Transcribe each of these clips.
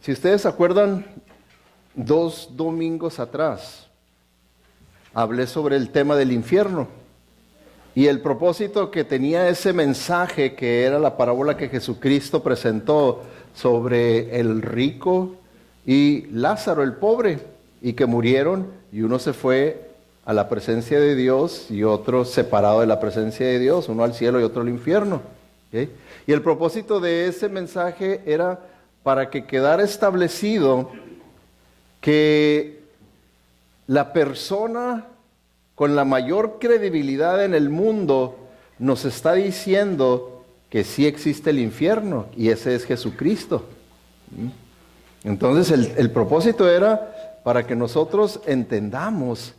Si ustedes se acuerdan, 2 domingos atrás hablé sobre el tema del infierno y el propósito que tenía ese mensaje, que era la parábola que Jesucristo presentó sobre el rico y Lázaro, el pobre, y que murieron y uno se fue a la presencia de Dios y otro separado de la presencia de Dios, uno al cielo y otro al infierno. ¿Okay? Y el propósito de ese mensaje era para que quedara establecido que la persona con la mayor credibilidad en el mundo nos está diciendo que sí existe el infierno, y ese es Jesucristo. Entonces el propósito era para que nosotros entendamos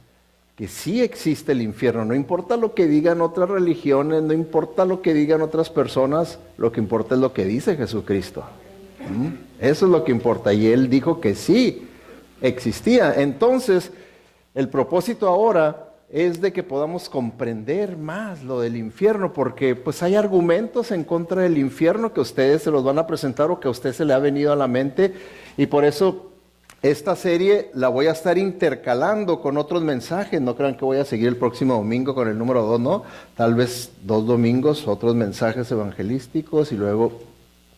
que sí existe el infierno. No importa lo que digan otras religiones, no importa lo que digan otras personas, lo que importa es lo que dice Jesucristo. Eso es lo que importa, y Él dijo que sí existía. Entonces, el propósito ahora es de que podamos comprender más lo del infierno, porque pues hay argumentos en contra del infierno que ustedes se los van a presentar o que a usted se le ha venido a la mente, y por eso esta serie la voy a estar intercalando con otros mensajes. No crean que voy a seguir el próximo domingo con el número 2, no. Tal vez 2 domingos, otros mensajes evangelísticos, y luego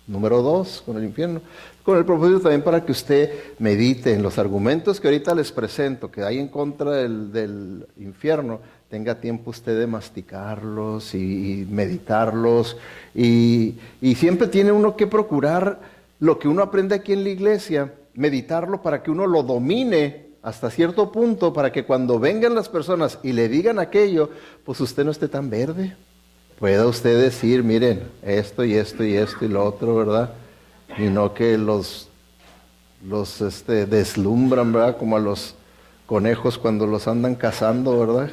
número 2 con el infierno. Con el propósito también para que usted medite en los argumentos que ahorita les presento, que hay en contra del infierno, tenga tiempo usted de masticarlos y meditarlos. Y siempre tiene uno que procurar lo que uno aprende aquí en la iglesia, meditarlo para que uno lo domine hasta cierto punto, para que cuando vengan las personas y le digan aquello, pues usted no esté tan verde. Pueda usted decir, miren, esto y esto y esto y lo otro, ¿verdad? Y no que los deslumbran, ¿verdad? Como a los conejos cuando los andan cazando, ¿verdad?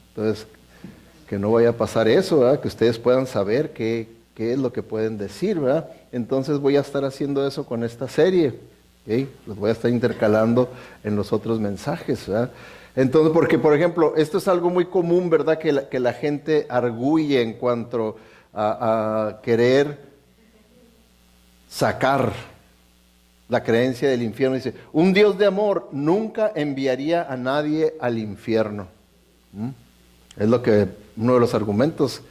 Entonces, que no vaya a pasar eso, ¿verdad? Que ustedes puedan saber qué es lo que pueden decir, ¿verdad? Entonces voy a estar haciendo eso con esta serie, ¿ok? Los voy a estar intercalando en los otros mensajes, ¿verdad? Entonces, porque por ejemplo, esto es algo muy común, ¿verdad? Que la gente arguye en cuanto a querer sacar la creencia del infierno. Dice, un Dios de amor nunca enviaría a nadie al infierno. Es lo que uno de los argumentos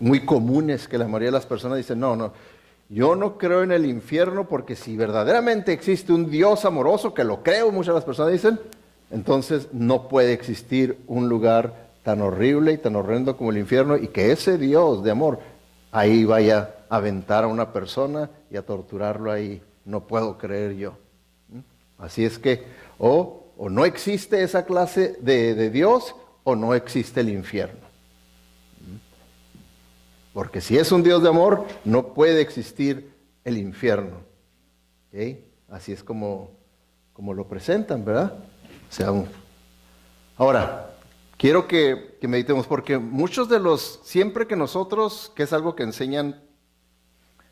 muy comunes que la mayoría de las personas dicen, no, yo no creo en el infierno, porque si verdaderamente existe un Dios amoroso, que lo creo, muchas de las personas dicen, entonces no puede existir un lugar tan horrible y tan horrendo como el infierno, y que ese Dios de amor ahí vaya a aventar a una persona y a torturarlo ahí. No puedo creer yo. Así es que o no existe esa clase de Dios, o no existe el infierno. Porque si es un Dios de amor, no puede existir el infierno. ¿Okay? Así es como lo presentan, ¿verdad? O sea, ahora, quiero que meditemos, porque muchos de los, siempre que nosotros, que es algo que enseñan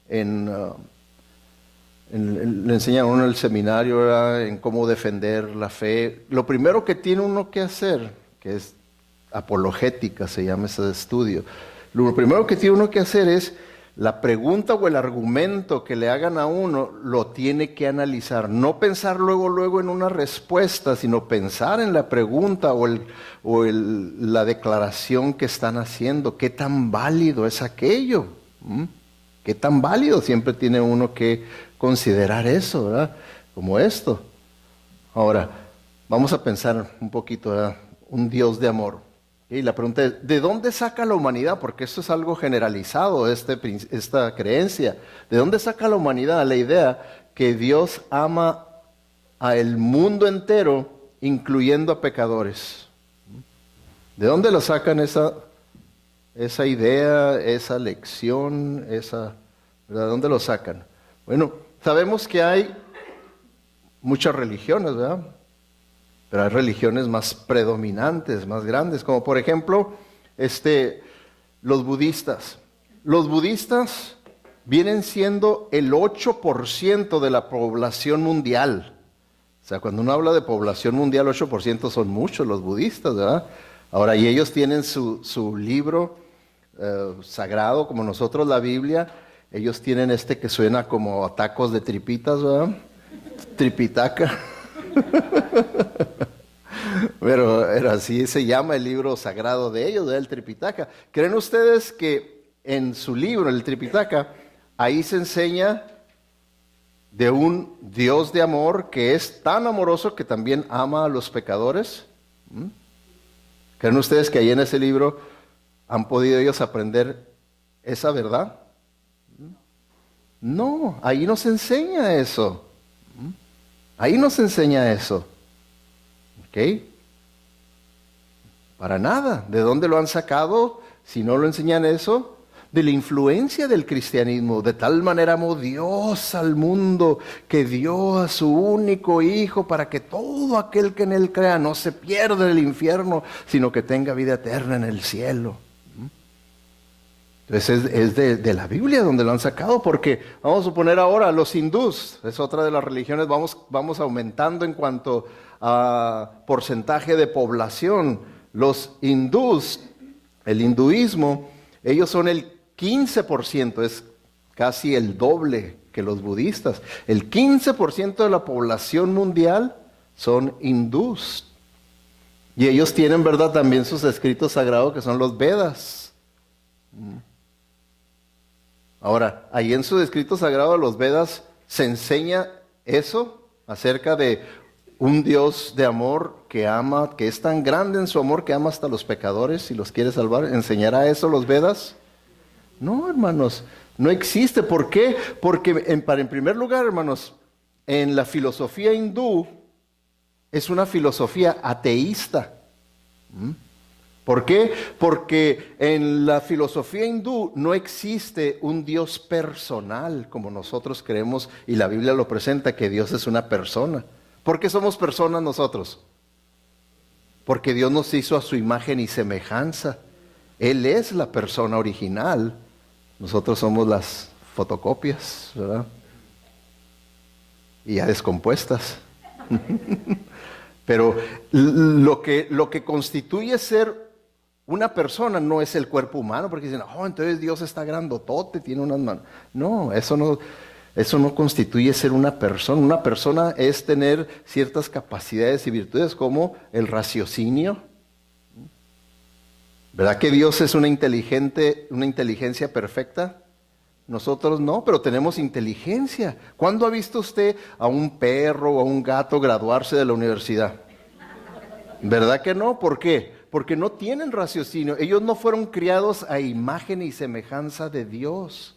le enseñan a uno en el seminario, ¿verdad? En cómo defender la fe, lo primero que tiene uno que hacer, que es apologética, se llama ese estudio, lo primero que tiene uno que hacer es la pregunta o el argumento que le hagan a uno, lo tiene que analizar. No pensar luego en una respuesta, sino pensar en la pregunta la declaración que están haciendo. ¿Qué tan válido es aquello? ¿Qué tan válido? Siempre tiene uno que considerar eso, ¿verdad? Como esto. Ahora, vamos a pensar un poquito, ¿verdad? Un Dios de amor. Y la pregunta es, ¿de dónde saca la humanidad? Porque esto es algo generalizado, esta creencia. ¿De dónde saca la humanidad la idea que Dios ama al mundo entero, incluyendo a pecadores? ¿De dónde lo sacan esa idea, esa lección, ¿verdad? ¿De dónde lo sacan? Bueno, sabemos que hay muchas religiones, ¿verdad? Pero hay religiones más predominantes, más grandes, como por ejemplo, los budistas. Los budistas vienen siendo el 8% de la población mundial. O sea, cuando uno habla de población mundial, 8% son muchos los budistas, ¿verdad? Ahora, y ellos tienen su libro sagrado, como nosotros la Biblia. Ellos tienen que suena como a tacos de tripitas, ¿verdad? Tripitaka. Pero así se llama el libro sagrado de ellos, el Tripitaka. ¿Creen ustedes que en su libro, el Tripitaka, ahí se enseña de un Dios de amor que es tan amoroso que también ama a los pecadores? ¿Creen ustedes que ahí en ese libro han podido ellos aprender esa verdad? No, ahí no se enseña eso. Ahí no se enseña eso. ¿Ok? Para nada. ¿De dónde lo han sacado? Si no lo enseñan eso, de la influencia del cristianismo. De tal manera amó Dios al mundo que dio a su único Hijo para que todo aquel que en Él crea no se pierda en el infierno, sino que tenga vida eterna en el cielo. Entonces es de la Biblia donde lo han sacado, porque vamos a suponer ahora los hindús, es otra de las religiones, vamos aumentando en cuanto a porcentaje de población. Los hindús, el hinduismo, ellos son el 15%, es casi el doble que los budistas. El 15% de la población mundial son hindús. Y ellos tienen, ¿verdad?, también sus escritos sagrados que son los Vedas. Ahora, ahí en sus escritos sagrados, los Vedas, se enseña eso acerca de un Dios de amor que ama, que es tan grande en su amor que ama hasta los pecadores y los quiere salvar. ¿Enseñará eso los Vedas? No, hermanos, no existe. ¿Por qué? Porque en primer lugar, hermanos, en la filosofía hindú es una filosofía ateísta. ¿Por qué? Porque en la filosofía hindú no existe un Dios personal como nosotros creemos, y la Biblia lo presenta, que Dios es una persona. ¿Por qué somos personas nosotros? Porque Dios nos hizo a su imagen y semejanza. Él es la persona original. Nosotros somos las fotocopias, ¿verdad? Y ya descompuestas. Pero lo que constituye ser una persona no es el cuerpo humano, porque dicen, oh, entonces Dios está grandotote, tiene unas manos. No, eso no constituye ser una persona. Una persona es tener ciertas capacidades y virtudes como el raciocinio. ¿Verdad que Dios es una inteligencia perfecta? Nosotros no, pero tenemos inteligencia. ¿Cuándo ha visto usted a un perro o a un gato graduarse de la universidad? ¿Verdad que no? ¿Por qué? Porque no tienen raciocinio. Ellos no fueron criados a imagen y semejanza de Dios.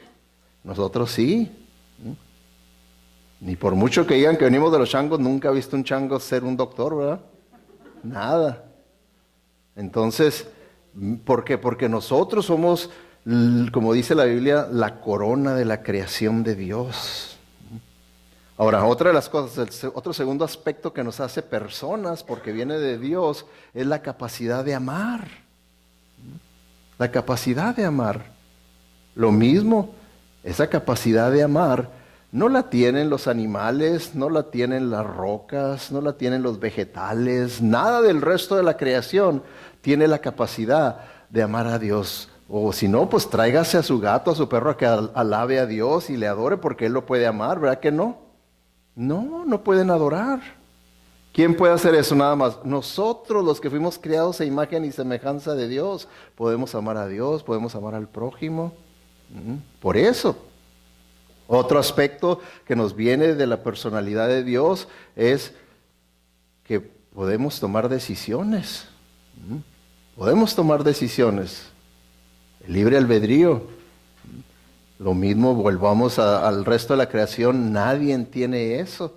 Nosotros sí. Ni por mucho que digan que venimos de los changos, nunca he visto un chango ser un doctor, ¿verdad? Nada. Entonces, ¿por qué? Porque nosotros somos, como dice la Biblia, la corona de la creación de Dios. Ahora, otra de las cosas, otro segundo aspecto que nos hace personas, porque viene de Dios, es la capacidad de amar. La capacidad de amar. Lo mismo, esa capacidad de amar no la tienen los animales, no la tienen las rocas, no la tienen los vegetales, nada del resto de la creación tiene la capacidad de amar a Dios. O si no, pues tráigase a su gato, a su perro, a que alabe a Dios y le adore, porque Él lo puede amar, ¿verdad que no? No pueden adorar. ¿Quién puede hacer eso nada más? Nosotros, los que fuimos criados a imagen y semejanza de Dios, podemos amar a Dios, podemos amar al prójimo. Por eso. Otro aspecto que nos viene de la personalidad de Dios es que podemos tomar decisiones. Podemos tomar decisiones. El libre albedrío. Lo mismo, volvamos al resto de la creación, nadie tiene eso.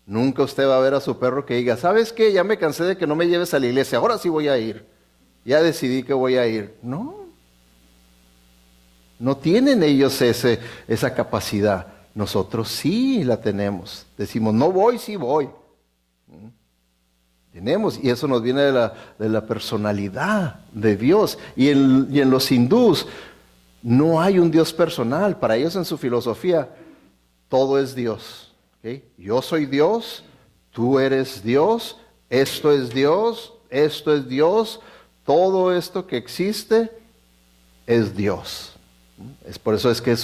Nunca usted va a ver a su perro que diga, ¿sabes qué? Ya me cansé de que no me lleves a la iglesia, ahora sí voy a ir. Ya decidí que voy a ir. No tienen ellos esa capacidad. Nosotros sí la tenemos. Decimos, no voy, sí voy. Tenemos, y eso nos viene de la personalidad de Dios. Y en los hindús no hay un Dios personal. Para ellos en su filosofía todo es Dios. ¿Okay? Yo soy Dios, tú eres Dios, esto es Dios, esto es Dios, todo esto que existe es Dios. Es por eso es que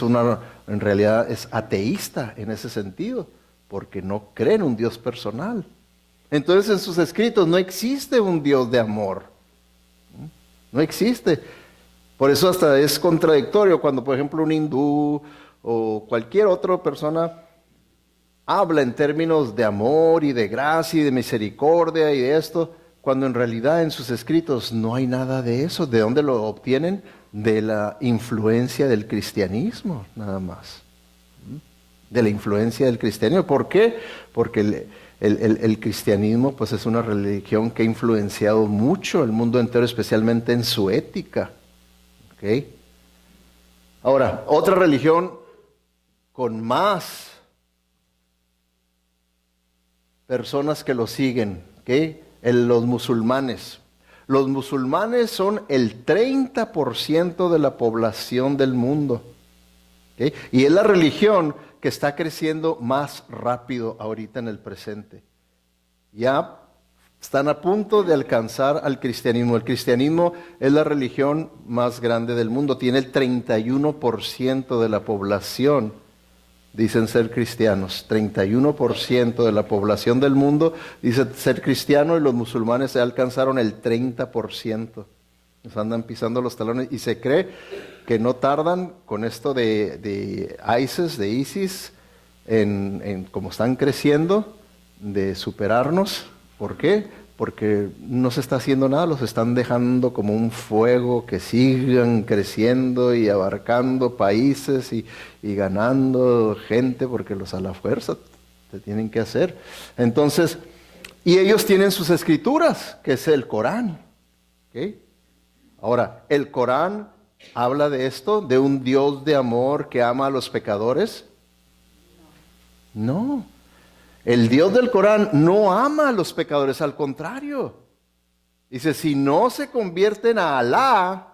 en realidad es ateísta en ese sentido. porque no creen un Dios personal. Entonces en sus escritos no existe un Dios de amor. No existe. Por eso hasta es contradictorio cuando, por ejemplo, un hindú o cualquier otra persona habla en términos de amor y de gracia y de misericordia y de esto, cuando en realidad en sus escritos no hay nada de eso. ¿De dónde lo obtienen? De la influencia del cristianismo, nada más. De la influencia del cristianismo. ¿Por qué? Porque el cristianismo pues es una religión que ha influenciado mucho el mundo entero, especialmente en su ética. ¿Okay? Ahora, otra religión con más personas que lo siguen, ¿okay? Los musulmanes. Los musulmanes son el 30% de la población del mundo. ¿Okay? Y es la religión que está creciendo más rápido ahorita en el presente. Ya están a punto de alcanzar al cristianismo. El cristianismo es la religión más grande del mundo. Tiene el 31% de la población, dicen ser cristianos. 31% de la población del mundo dice ser cristiano y los musulmanes ya alcanzaron el 30%. Nos andan pisando los talones y se cree que no tardan con esto de ISIS, en como están creciendo, de superarnos. ¿Por qué? Porque no se está haciendo nada, los están dejando como un fuego que sigan creciendo y abarcando países y ganando gente, porque los a la fuerza te tienen que hacer. Entonces, y ellos tienen sus escrituras, que es el Corán. ¿Okay? Ahora, el Corán habla de esto, de un Dios de amor que ama a los pecadores. No. El Dios del Corán no ama a los pecadores, al contrario. Dice, si no se convierten a Alá,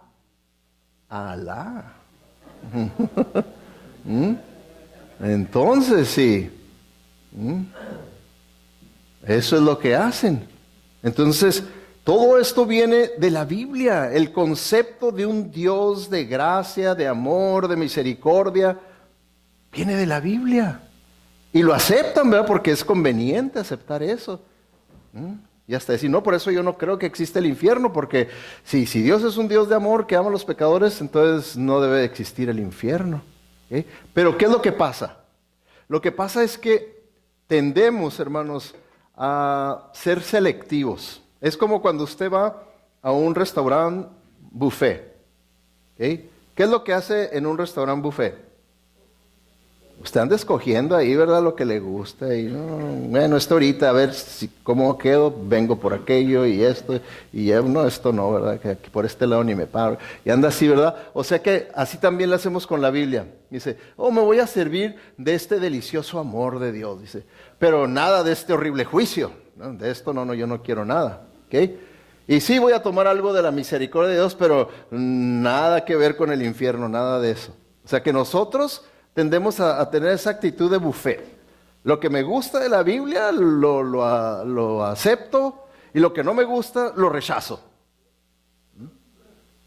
entonces sí. Eso es lo que hacen. Entonces, todo esto viene de la Biblia. El concepto de un Dios de gracia, de amor, de misericordia, viene de la Biblia. Y lo aceptan, ¿verdad? Porque es conveniente aceptar eso. Y hasta decir, no, por eso yo no creo que existe el infierno, porque si Dios es un Dios de amor que ama a los pecadores, entonces no debe existir el infierno. ¿Okay? Pero ¿qué es lo que pasa? Lo que pasa es que tendemos, hermanos, a ser selectivos. Es como cuando usted va a un restaurante buffet. ¿Okay? ¿Qué es lo que hace en un restaurante buffet? Usted anda escogiendo ahí, ¿verdad? Lo que le gusta. Y bueno, esto ahorita, a ver cómo quedo, vengo por aquello y esto. Y ya, no, esto no, ¿verdad? Que por este lado ni me paro. Y anda así, ¿verdad? O sea que así también lo hacemos con la Biblia. Dice, me voy a servir de este delicioso amor de Dios. Dice, pero nada de este horrible juicio. ¿No? De esto no, yo no quiero nada. ¿Okay? Y sí voy a tomar algo de la misericordia de Dios, pero nada que ver con el infierno, nada de eso. O sea que nosotros tendemos a tener esa actitud de buffet. Lo que me gusta de la Biblia lo acepto y lo que no me gusta lo rechazo.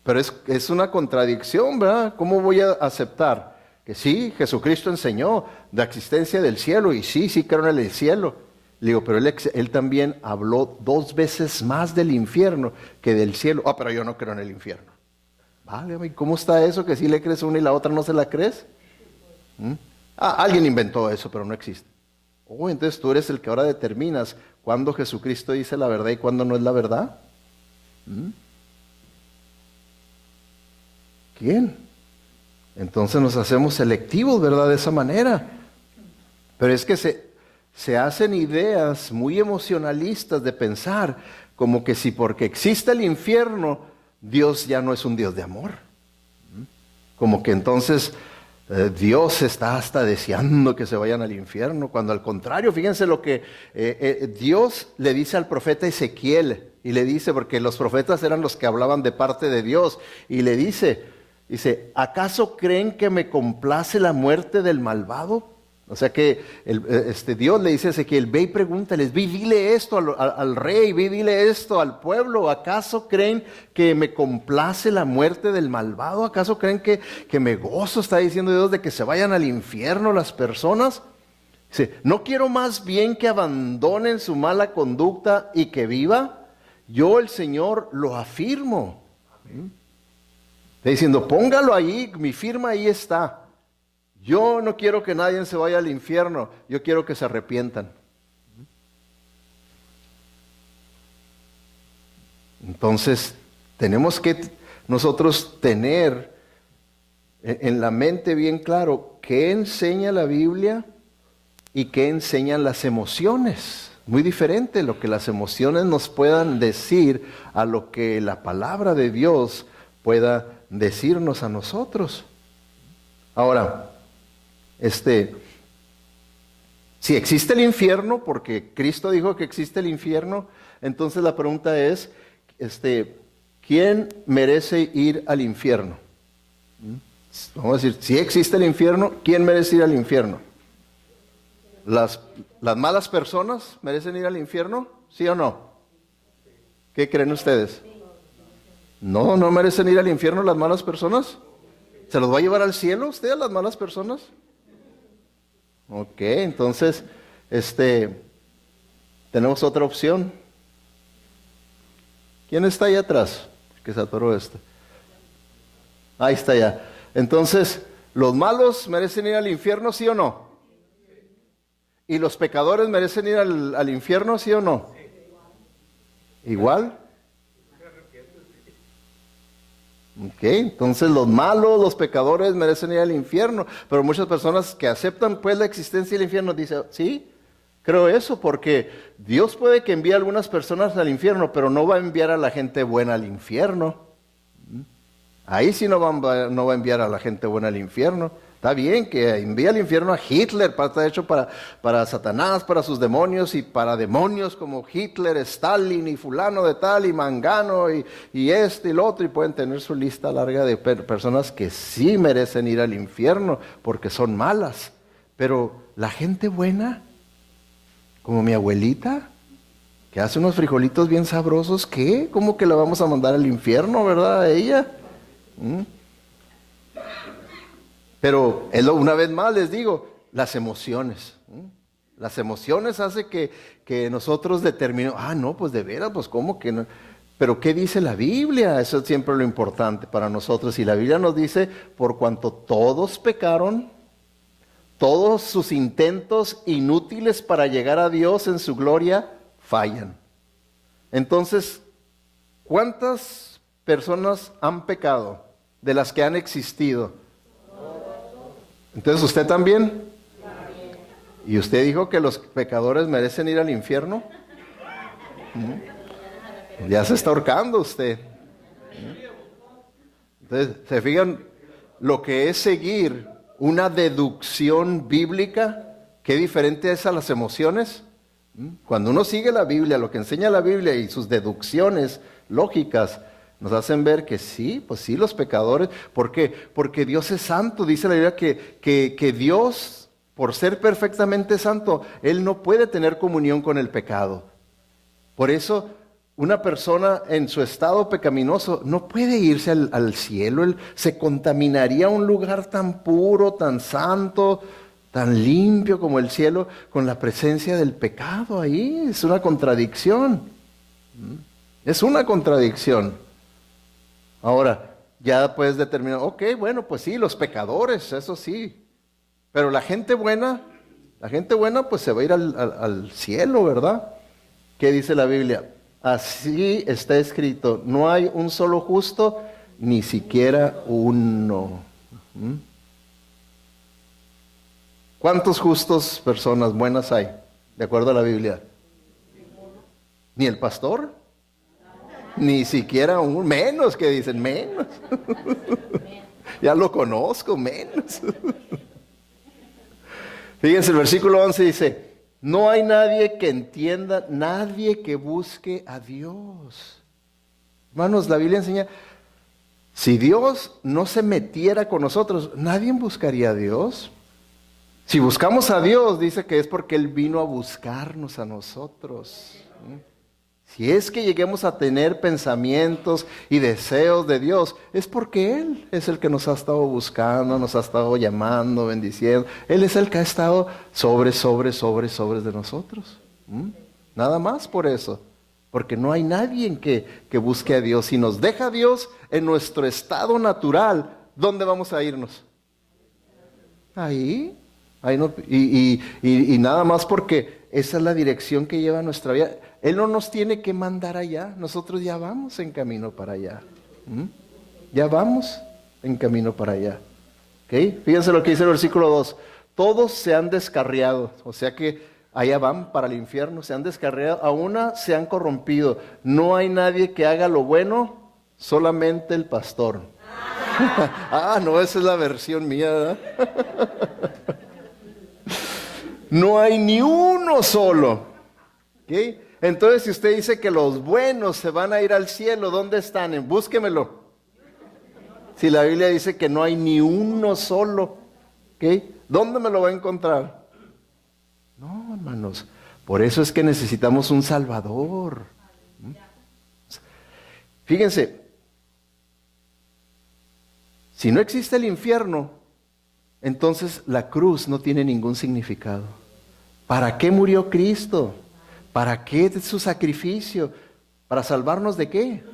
Pero es una contradicción, ¿verdad? ¿Cómo voy a aceptar que sí, Jesucristo enseñó la existencia del cielo y sí creo en el cielo? Le digo, pero él también habló 2 veces más del infierno que del cielo. Pero yo no creo en el infierno. Vale, ¿y cómo está eso que sí le crees una y la otra no se la crees? Alguien inventó eso, pero no existe. Entonces tú eres el que ahora determinas cuándo Jesucristo dice la verdad y cuándo no es la verdad. ¿Quién? Entonces nos hacemos selectivos, ¿verdad? De esa manera. Pero es que se hacen ideas muy emocionalistas de pensar como que si porque existe el infierno, Dios ya no es un Dios de amor. Como que entonces Dios está hasta deseando que se vayan al infierno, cuando al contrario, fíjense lo que Dios le dice al profeta Ezequiel, y le dice, porque los profetas eran los que hablaban de parte de Dios, y le dice, ¿acaso creen que me complace la muerte del malvado? O sea que Dios le dice a Ezequiel, ve y pregúntales, ve y dile esto al rey, ve y dile esto al pueblo. ¿Acaso creen que me complace la muerte del malvado? ¿Acaso creen que me gozo, está diciendo Dios, de que se vayan al infierno las personas? Sí, no quiero más bien que abandonen su mala conducta y que viva. Yo, el Señor, lo afirmo. Está diciendo, póngalo ahí, mi firma ahí está. Yo no quiero que nadie se vaya al infierno, yo quiero que se arrepientan. Entonces, tenemos que nosotros tener en la mente bien claro qué enseña la Biblia y qué enseñan las emociones. Muy diferente lo que las emociones nos puedan decir a lo que la palabra de Dios pueda decirnos a nosotros. Ahora, si existe el infierno, porque Cristo dijo que existe el infierno, entonces la pregunta es, ¿quién merece ir al infierno? Vamos a decir, si existe el infierno, ¿quién merece ir al infierno? ¿Las malas personas merecen ir al infierno? ¿Sí o no? ¿Qué creen ustedes? ¿No merecen ir al infierno las malas personas? ¿Se los va a llevar al cielo usted a las malas personas? Ok, entonces, tenemos otra opción. ¿Quién está ahí atrás? Que se atoró esto. Ahí está ya. Entonces, ¿los malos merecen ir al infierno, sí o no? ¿Y los pecadores merecen ir al infierno, sí o no? ¿Igual? Ok, entonces los malos, los pecadores merecen ir al infierno, pero muchas personas que aceptan pues la existencia del infierno dicen, sí, creo eso, porque Dios puede que envíe a algunas personas al infierno, pero no va a enviar a la gente buena al infierno. Ahí sí no va a enviar a la gente buena al infierno. Está bien que envíe al infierno a Hitler, está hecho para Satanás, para sus demonios y para demonios como Hitler, Stalin y fulano de tal y Mangano y este y lo otro, y pueden tener su lista larga de personas que sí merecen ir al infierno porque son malas. Pero la gente buena, como mi abuelita, que hace unos frijolitos bien sabrosos, ¿qué? ¿Cómo que la vamos a mandar al infierno, verdad, a ella? Pero una vez más les digo, las emociones. Las emociones hacen que nosotros determinemos, no, pues de veras, pues cómo que no. Pero ¿qué dice la Biblia? Eso es siempre lo importante para nosotros. Y la Biblia nos dice, por cuanto todos pecaron, todos sus intentos inútiles para llegar a Dios en su gloria fallan. Entonces, ¿cuántas personas han pecado de las que han existido? Entonces, ¿usted también? ¿Y usted dijo que los pecadores merecen ir al infierno? Ya se está ahorcando usted. Entonces, ¿se fijan lo que es seguir una deducción bíblica? ¿Qué diferente es a las emociones? Cuando uno sigue la Biblia, lo que enseña la Biblia y sus deducciones lógicas, nos hacen ver que sí, pues sí, los pecadores. ¿Por qué? Porque Dios es santo. Dice la Biblia que Dios, por ser perfectamente santo, Él no puede tener comunión con el pecado. Por eso, una persona en su estado pecaminoso no puede irse al cielo. Él se contaminaría un lugar tan puro, tan santo, tan limpio como el cielo, con la presencia del pecado ahí. Es una contradicción. Es una contradicción. Ahora, ya puedes determinar, ok, bueno, pues sí, los pecadores, eso sí. Pero la gente buena pues se va a ir al cielo, ¿verdad? ¿Qué dice la Biblia? Así está escrito, no hay un solo justo, ni siquiera uno. ¿Cuántos justos personas buenas hay, de acuerdo a la Biblia? ¿Ni el pastor? Ni siquiera menos, que dicen, menos. Ya lo conozco, menos. Fíjense, el versículo 11 dice, no hay nadie que entienda, nadie que busque a Dios. Hermanos, la Biblia enseña, si Dios no se metiera con nosotros, nadie buscaría a Dios. Si buscamos a Dios, dice que es porque Él vino a buscarnos a nosotros. Si es que lleguemos a tener pensamientos y deseos de Dios, es porque Él es el que nos ha estado buscando, nos ha estado llamando, bendiciendo. Él es el que ha estado sobre de nosotros. Nada más por eso. Porque no hay nadie que busque a Dios. Si nos deja Dios en nuestro estado natural, ¿dónde vamos a irnos? Ahí no, y nada más porque esa es la dirección que lleva nuestra vida. Él no nos tiene que mandar allá, nosotros ya vamos en camino para allá. Ya vamos en camino para allá. ¿Okay? Fíjense lo que dice el versículo 2. Todos se han descarriado, o sea que allá van para el infierno, se han descarriado, a una se han corrompido. No hay nadie que haga lo bueno, solamente el pastor. No, esa es la versión mía, ¿verdad? No hay ni uno solo. ¿Okay? Entonces, si usted dice que los buenos se van a ir al cielo, ¿dónde están? Búsquemelo. Si la Biblia dice que no hay ni uno solo, ¿okay? ¿Dónde me lo va a encontrar? No, hermanos. Por eso es que necesitamos un Salvador. Fíjense. Si no existe el infierno, entonces la cruz no tiene ningún significado. ¿Para qué murió Cristo? ¿Para qué su sacrificio? ¿Para salvarnos de qué?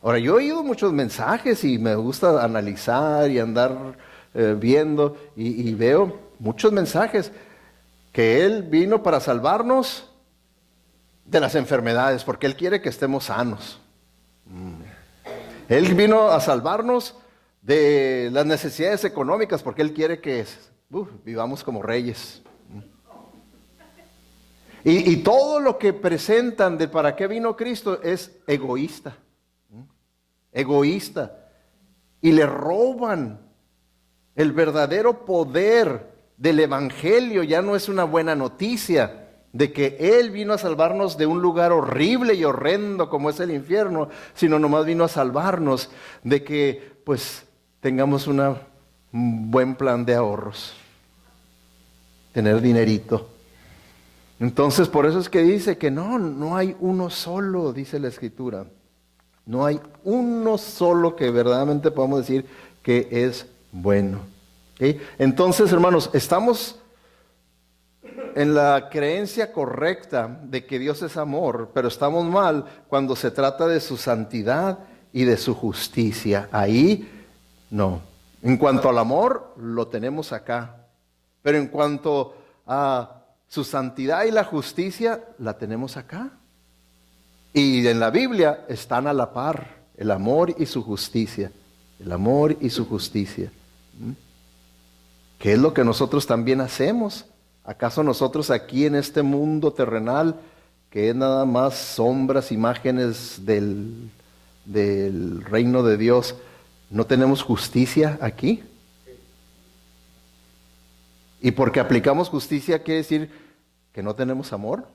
Ahora, yo he oído muchos mensajes y me gusta analizar y andar viendo y veo muchos mensajes que Él vino para salvarnos de las enfermedades, porque Él quiere que estemos sanos. Él vino a salvarnos de las necesidades económicas, porque Él quiere que vivamos como reyes. Y todo lo que presentan de para qué vino Cristo es egoísta. Egoísta. Y le roban el verdadero poder del Evangelio. Ya no es una buena noticia de que Él vino a salvarnos de un lugar horrible y horrendo como es el infierno, sino nomás vino a salvarnos de que pues tengamos un buen plan de ahorros, tener dinerito. Entonces, por eso es que dice que no hay uno solo, dice la Escritura. No hay uno solo que verdaderamente podamos decir que es bueno. ¿Okay? Entonces, hermanos, estamos en la creencia correcta de que Dios es amor, pero estamos mal cuando se trata de su santidad y de su justicia. Ahí no. En cuanto al amor, lo tenemos acá. Pero en cuanto a su santidad y la justicia, la tenemos acá. Y en la Biblia están a la par, el amor y su justicia. El amor y su justicia. ¿Qué es lo que nosotros también hacemos? ¿Acaso nosotros aquí en este mundo terrenal, que es nada más sombras, imágenes del reino de Dios, no tenemos justicia aquí? Y porque aplicamos justicia, ¿quiere decir que no tenemos amor?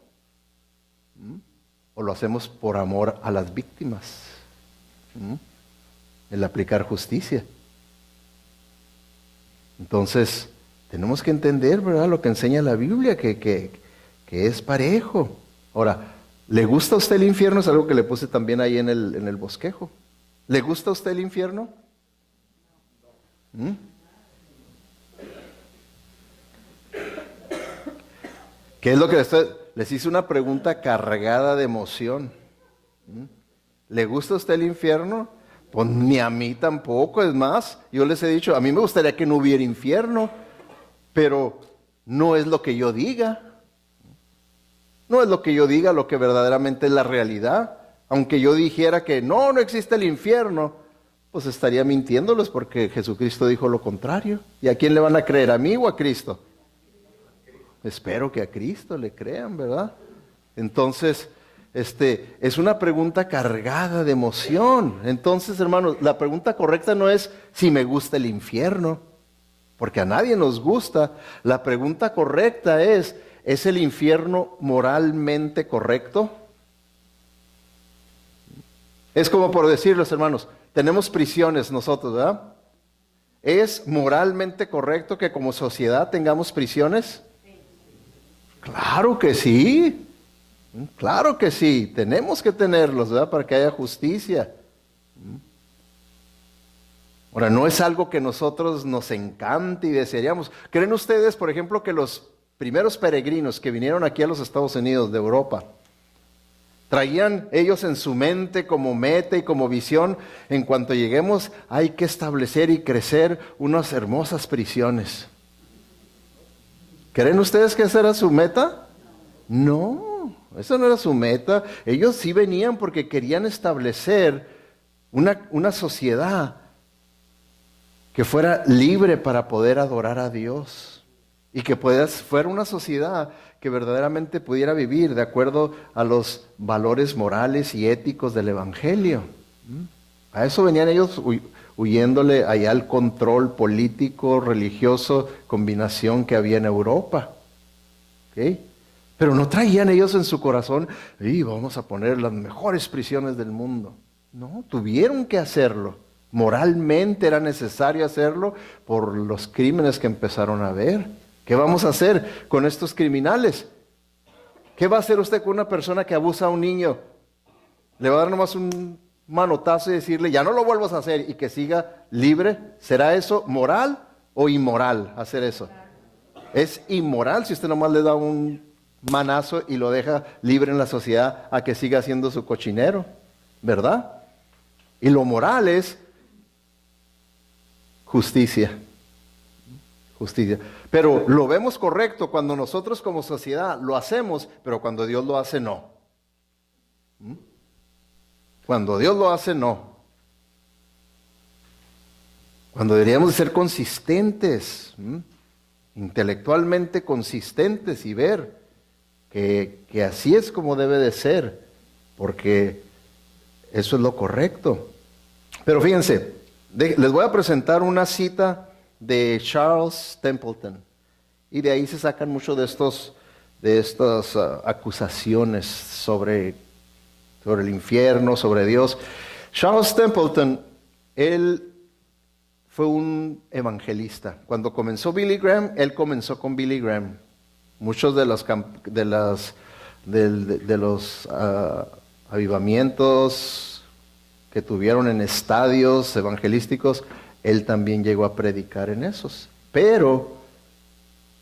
¿O lo hacemos por amor a las víctimas? El aplicar justicia. Entonces, tenemos que entender, ¿verdad?, lo que enseña la Biblia, que es parejo. Ahora, ¿le gusta a usted el infierno? Es algo que le puse también ahí en el bosquejo. ¿Le gusta a usted el infierno? ¿Qué es lo que les hice una pregunta cargada de emoción? ¿Le gusta a usted el infierno? Pues ni a mí tampoco, es más, yo les he dicho, a mí me gustaría que no hubiera infierno, pero no es lo que yo diga. No es lo que yo diga, lo que verdaderamente es la realidad. Aunque yo dijera que no existe el infierno, pues estaría mintiéndoles, porque Jesucristo dijo lo contrario. ¿Y a quién le van a creer, a mí o a Cristo? Espero que a Cristo le crean, ¿verdad? Entonces, es una pregunta cargada de emoción. Entonces, hermanos, la pregunta correcta no es si me gusta el infierno, porque a nadie nos gusta. La pregunta correcta ¿es el infierno moralmente correcto? Es como por decirles, hermanos, tenemos prisiones nosotros, ¿verdad? ¿Es moralmente correcto que como sociedad tengamos prisiones? Claro que sí. Claro que sí, tenemos que tenerlos, ¿verdad? Para que haya justicia. Ahora, no es algo que nosotros nos encante y desearíamos. ¿Creen ustedes, por ejemplo, que los primeros peregrinos que vinieron aquí a los Estados Unidos de Europa, traían ellos en su mente como meta y como visión, en cuanto lleguemos hay que establecer y crecer unas hermosas prisiones? ¿Creen ustedes que esa era su meta? No, esa no era su meta. Ellos sí venían porque querían establecer una sociedad que fuera libre para poder adorar a Dios y que fuera una sociedad que verdaderamente pudiera vivir de acuerdo a los valores morales y éticos del Evangelio. A eso venían ellos huyéndole allá al control político, religioso, combinación que había en Europa. ¿Okay? Pero no traían ellos en su corazón, vamos a poner las mejores prisiones del mundo. No, tuvieron que hacerlo. Moralmente era necesario hacerlo por los crímenes que empezaron a ver. ¿Qué vamos a hacer con estos criminales? ¿Qué va a hacer usted con una persona que abusa a un niño? ¿Le va a dar nomás un manotazo y decirle, ya no lo vuelvas a hacer y que siga libre? ¿Será eso moral o inmoral hacer eso? Es inmoral si usted nomás le da un manazo y lo deja libre en la sociedad a que siga haciendo su cochinero, ¿verdad? Y lo moral es justicia. Justicia. Pero lo vemos correcto cuando nosotros como sociedad lo hacemos, pero cuando Dios lo hace, no. Cuando Dios lo hace, no. Cuando deberíamos de ser consistentes, intelectualmente consistentes y ver que así es como debe de ser, porque eso es lo correcto. Pero fíjense, les voy a presentar una cita de Charles Templeton, y de ahí se sacan mucho de estas acusaciones sobre el infierno, sobre Dios. Charles Templeton, él fue un evangelista. Cuando comenzó Billy Graham, él comenzó con Billy Graham. Muchos de los avivamientos que tuvieron en estadios evangelísticos, él también llegó a predicar en esos. Pero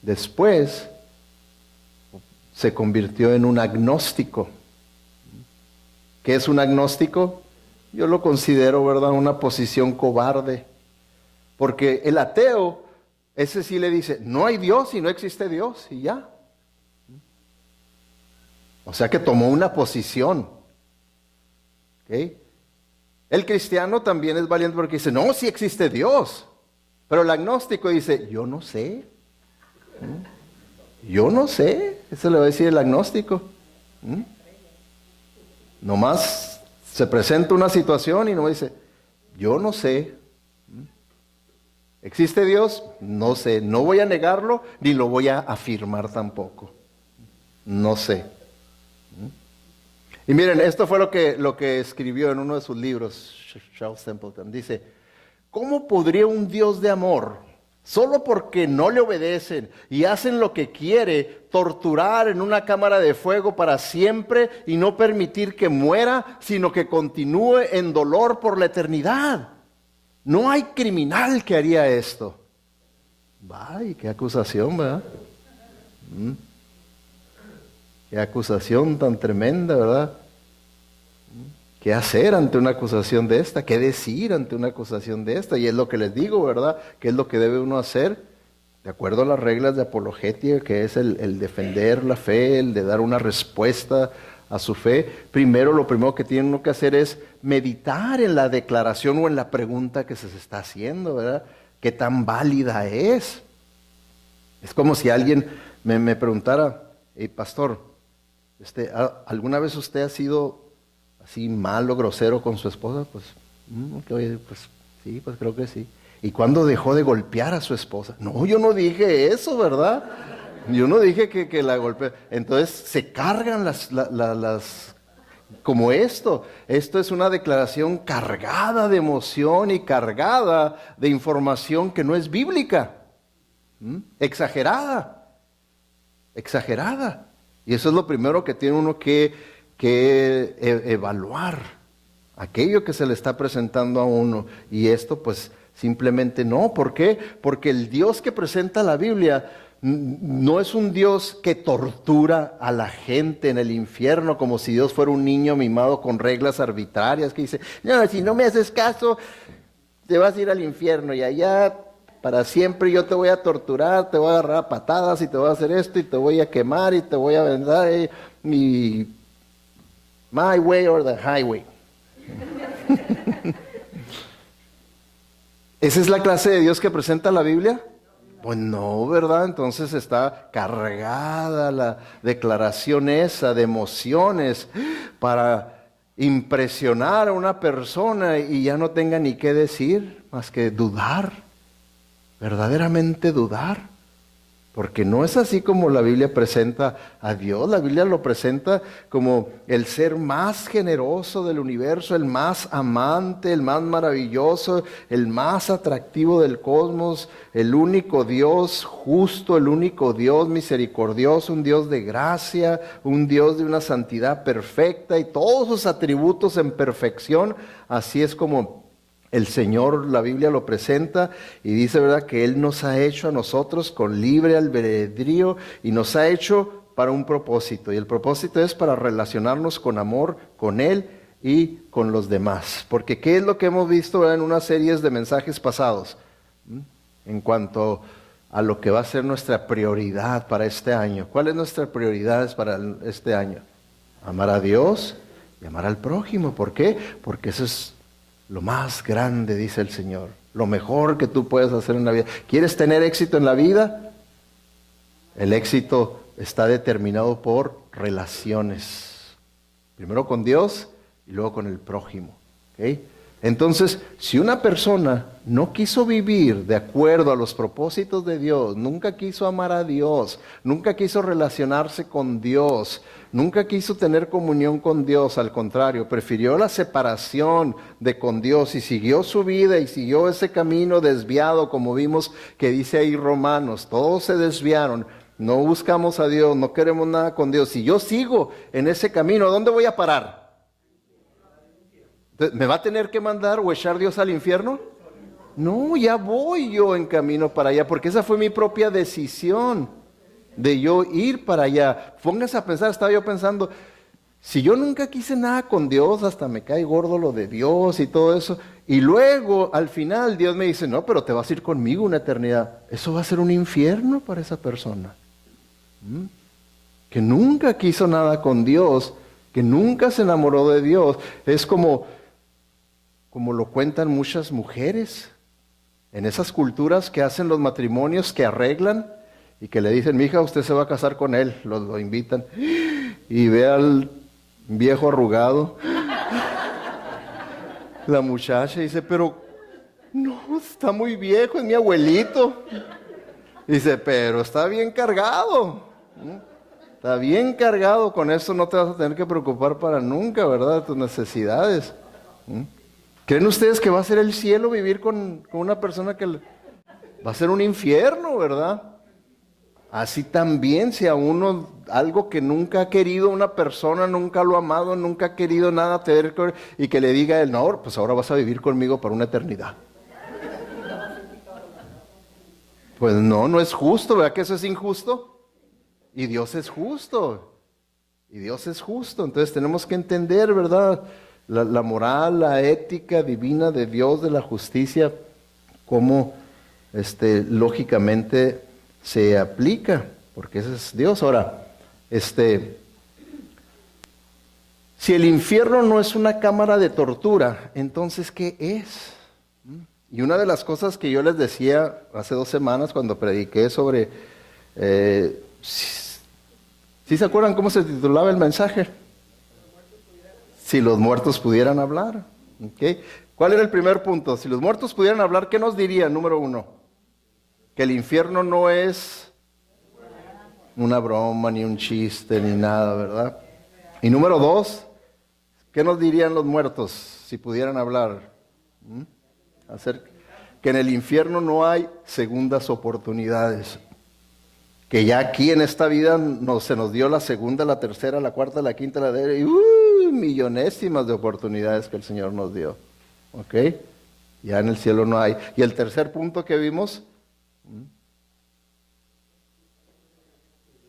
después se convirtió en un agnóstico. ¿Qué es un agnóstico? Yo lo considero, ¿verdad?, una posición cobarde. Porque el ateo, ese sí le dice, no hay Dios y no existe Dios, y ya. O sea que tomó una posición. ¿Ok? El cristiano también es valiente porque dice, no, sí existe Dios. Pero el agnóstico dice, yo no sé. Yo no sé. Eso le va a decir el agnóstico. Nomás se presenta una situación y no dice, yo no sé. ¿Existe Dios? No sé. No voy a negarlo ni lo voy a afirmar tampoco. No sé. Y miren, esto fue lo que escribió en uno de sus libros, Charles Templeton. Dice, ¿cómo podría un Dios de amor, solo porque no le obedecen y hacen lo que quiere, torturar en una cámara de fuego para siempre y no permitir que muera, sino que continúe en dolor por la eternidad? No hay criminal que haría esto. Ay, qué acusación, ¿verdad? Qué acusación tan tremenda, ¿verdad? ¿Qué hacer ante una acusación de esta? ¿Qué decir ante una acusación de esta? Y es lo que les digo, ¿verdad? ¿Qué es lo que debe uno hacer? De acuerdo a las reglas de apologética, que es el defender la fe, el de dar una respuesta a su fe. Primero, lo primero que tiene uno que hacer es meditar en la declaración o en la pregunta que se está haciendo, ¿verdad? ¿Qué tan válida es? Es como si alguien me preguntara, pastor, ¿alguna vez usted ha sido así malo, grosero con su esposa? Pues sí, pues creo que sí. ¿Y cuándo dejó de golpear a su esposa? No, yo no dije eso, ¿verdad? Yo no dije que la golpeé. Entonces se cargan las como esto. Esto es una declaración cargada de emoción y cargada de información que no es bíblica. Exagerada. Y eso es lo primero que tiene uno que evaluar, aquello que se le está presentando a uno. Y esto pues simplemente no. ¿Por qué? Porque el Dios que presenta la Biblia no es un Dios que tortura a la gente en el infierno como si Dios fuera un niño mimado con reglas arbitrarias que dice, no, si no me haces caso, te vas a ir al infierno y allá para siempre yo te voy a torturar, te voy a agarrar a patadas y te voy a hacer esto y te voy a quemar y te voy a vender my way or the highway. ¿Esa es la clase de Dios que presenta la Biblia? Pues no, ¿verdad? Entonces está cargada la declaración esa de emociones para impresionar a una persona y ya no tenga ni qué decir más que dudar, verdaderamente dudar. Porque no es así como la Biblia presenta a Dios. La Biblia lo presenta como el ser más generoso del universo, el más amante, el más maravilloso, el más atractivo del cosmos, el único Dios justo, el único Dios misericordioso, un Dios de gracia, un Dios de una santidad perfecta y todos sus atributos en perfección. Así es como el Señor, la Biblia lo presenta y dice, ¿verdad?, que Él nos ha hecho a nosotros con libre albedrío y nos ha hecho para un propósito. Y el propósito es para relacionarnos con amor con Él y con los demás. Porque ¿qué es lo que hemos visto, ¿verdad?, en unas series de mensajes pasados? En cuanto a lo que va a ser nuestra prioridad para este año. ¿Cuál es nuestra prioridad para este año? Amar a Dios y amar al prójimo. ¿Por qué? Porque eso es lo más grande, dice el Señor. Lo mejor que tú puedes hacer en la vida. ¿Quieres tener éxito en la vida? El éxito está determinado por relaciones. Primero con Dios y luego con el prójimo. ¿Okay? Entonces, si una persona no quiso vivir de acuerdo a los propósitos de Dios, nunca quiso amar a Dios, nunca quiso relacionarse con Dios, nunca quiso tener comunión con Dios, al contrario, prefirió la separación de con Dios y siguió su vida y siguió ese camino desviado, como vimos que dice ahí Romanos, todos se desviaron, no buscamos a Dios, no queremos nada con Dios. Si yo sigo en ese camino, ¿a dónde voy a parar? ¿Me va a tener que mandar o echar Dios al infierno? No, ya voy yo en camino para allá, porque esa fue mi propia decisión de yo ir para allá. Pónganse a pensar, estaba yo pensando, si yo nunca quise nada con Dios, hasta me cae gordo lo de Dios y todo eso, y luego al final Dios me dice, no, pero te vas a ir conmigo una eternidad. Eso va a ser un infierno para esa persona. Que nunca quiso nada con Dios, que nunca se enamoró de Dios. Es como lo cuentan muchas mujeres en esas culturas que hacen los matrimonios, que arreglan y que le dicen, mija, usted se va a casar con él, lo invitan y ve al viejo arrugado, la muchacha dice, pero no, está muy viejo, es mi abuelito. Dice, pero está bien cargado, está bien cargado, con eso no te vas a tener que preocupar para nunca, ¿verdad? De tus necesidades. ¿Creen ustedes que va a ser el cielo vivir con una persona que va a ser un infierno, verdad? Así también, si a uno algo que nunca ha querido una persona, nunca lo ha amado, nunca ha querido nada tener y que le diga a él, no, pues ahora vas a vivir conmigo para una eternidad. Pues no, no es justo, ¿verdad que eso es injusto? Y Dios es justo. Y Dios es justo, entonces tenemos que entender, ¿verdad?, la moral, la ética divina de Dios, de la justicia, cómo lógicamente se aplica, porque ese es Dios. Ahora, si el infierno no es una cámara de tortura, entonces ¿qué es? Y una de las cosas que yo les decía hace 2 semanas cuando prediqué sobre, ¿sí se acuerdan cómo se titulaba el mensaje? Si los muertos pudieran hablar. ¿Okay? ¿Cuál era el primer punto? Si los muertos pudieran hablar, ¿qué nos dirían? Número 1, que el infierno no es una broma, ni un chiste, ni nada, ¿verdad? Y número 2, ¿qué nos dirían los muertos si pudieran hablar? Que en el infierno no hay segundas oportunidades. que ya aquí en esta vida se nos dio la segunda, la tercera, la cuarta, la quinta, la décima, y millonésimas de oportunidades que el Señor nos dio. ¿Ok? Ya en el cielo no hay. Y el tercer punto que vimos,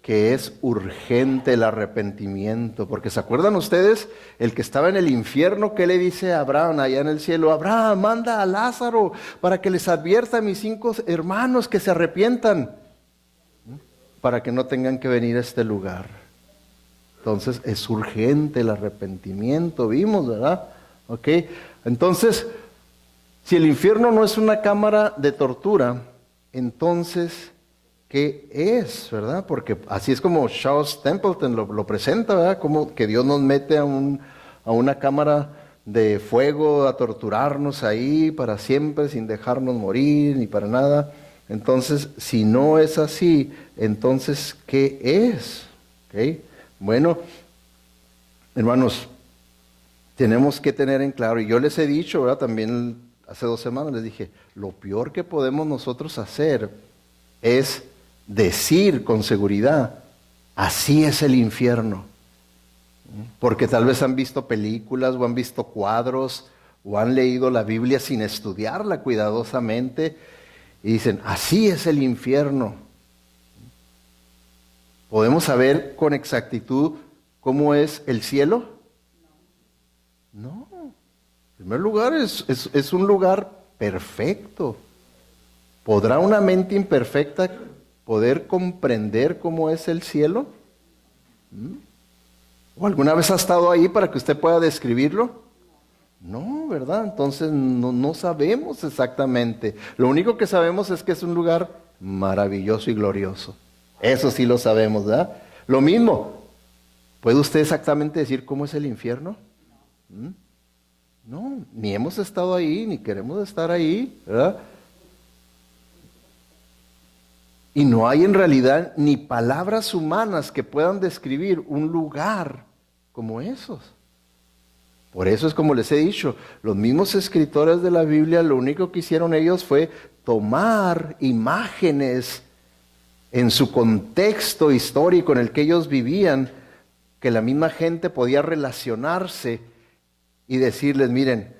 que es urgente el arrepentimiento, porque ¿se acuerdan ustedes? El que estaba en el infierno, ¿qué le dice a Abraham allá en el cielo? Abraham, manda a Lázaro para que les advierta a mis 5 hermanos que se arrepientan, para que no tengan que venir a este lugar. Entonces es urgente el arrepentimiento, vimos, ¿verdad? ¿Ok? Entonces, si el infierno no es una cámara de tortura, entonces, ¿qué es, verdad? Porque así es como Charles Templeton lo presenta, ¿verdad? Como que Dios nos mete a una cámara de fuego a torturarnos ahí para siempre, sin dejarnos morir ni para nada. Entonces, si no es así, entonces, ¿qué es? ¿Okay? Bueno, hermanos, tenemos que tener en claro, y yo les he dicho, ¿verdad? También hace 2 semanas les dije, lo peor que podemos nosotros hacer es decir con seguridad, así es el infierno. Porque tal vez han visto películas o han visto cuadros o han leído la Biblia sin estudiarla cuidadosamente y dicen, así es el infierno. ¿Podemos saber con exactitud cómo es el cielo? No. En primer lugar, es un lugar perfecto. ¿Podrá una mente imperfecta poder comprender cómo es el cielo? ¿O alguna vez ha estado ahí para que usted pueda describirlo? No, ¿verdad? Entonces no sabemos exactamente. Lo único que sabemos es que es un lugar maravilloso y glorioso. Eso sí lo sabemos, ¿verdad? Lo mismo, ¿puede usted exactamente decir cómo es el infierno? No, ni hemos estado ahí, ni queremos estar ahí, ¿verdad? Y no hay en realidad ni palabras humanas que puedan describir un lugar como esos. Por eso es como les he dicho, los mismos escritores de la Biblia, lo único que hicieron ellos fue tomar imágenes en su contexto histórico en el que ellos vivían, que la misma gente podía relacionarse y decirles, miren,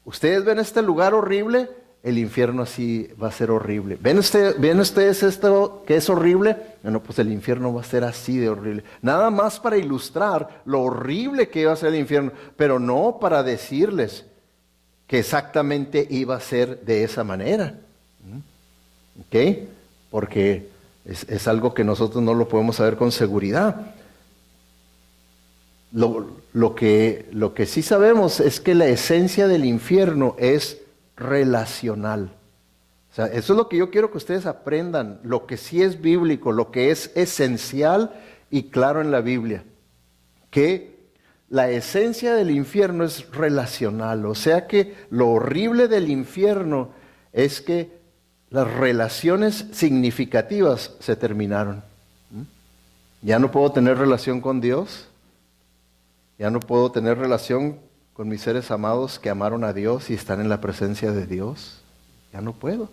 ustedes ven este lugar horrible, el infierno así va a ser horrible. ¿Ven ustedes esto que es horrible? Bueno, pues el infierno va a ser así de horrible. Nada más para ilustrar lo horrible que iba a ser el infierno, pero no para decirles que exactamente iba a ser de esa manera. ¿Ok? Porque es algo que nosotros no lo podemos saber con seguridad. Lo que sí sabemos es que la esencia del infierno es relacional. O sea, eso es lo que yo quiero que ustedes aprendan, lo que sí es bíblico, lo que es esencial y claro en la Biblia, que la esencia del infierno es relacional, o sea que lo horrible del infierno es que las relaciones significativas se terminaron. Ya no puedo tener relación con Dios, ya no puedo tener relación con mis seres amados que amaron a Dios y están en la presencia de Dios. Ya no puedo.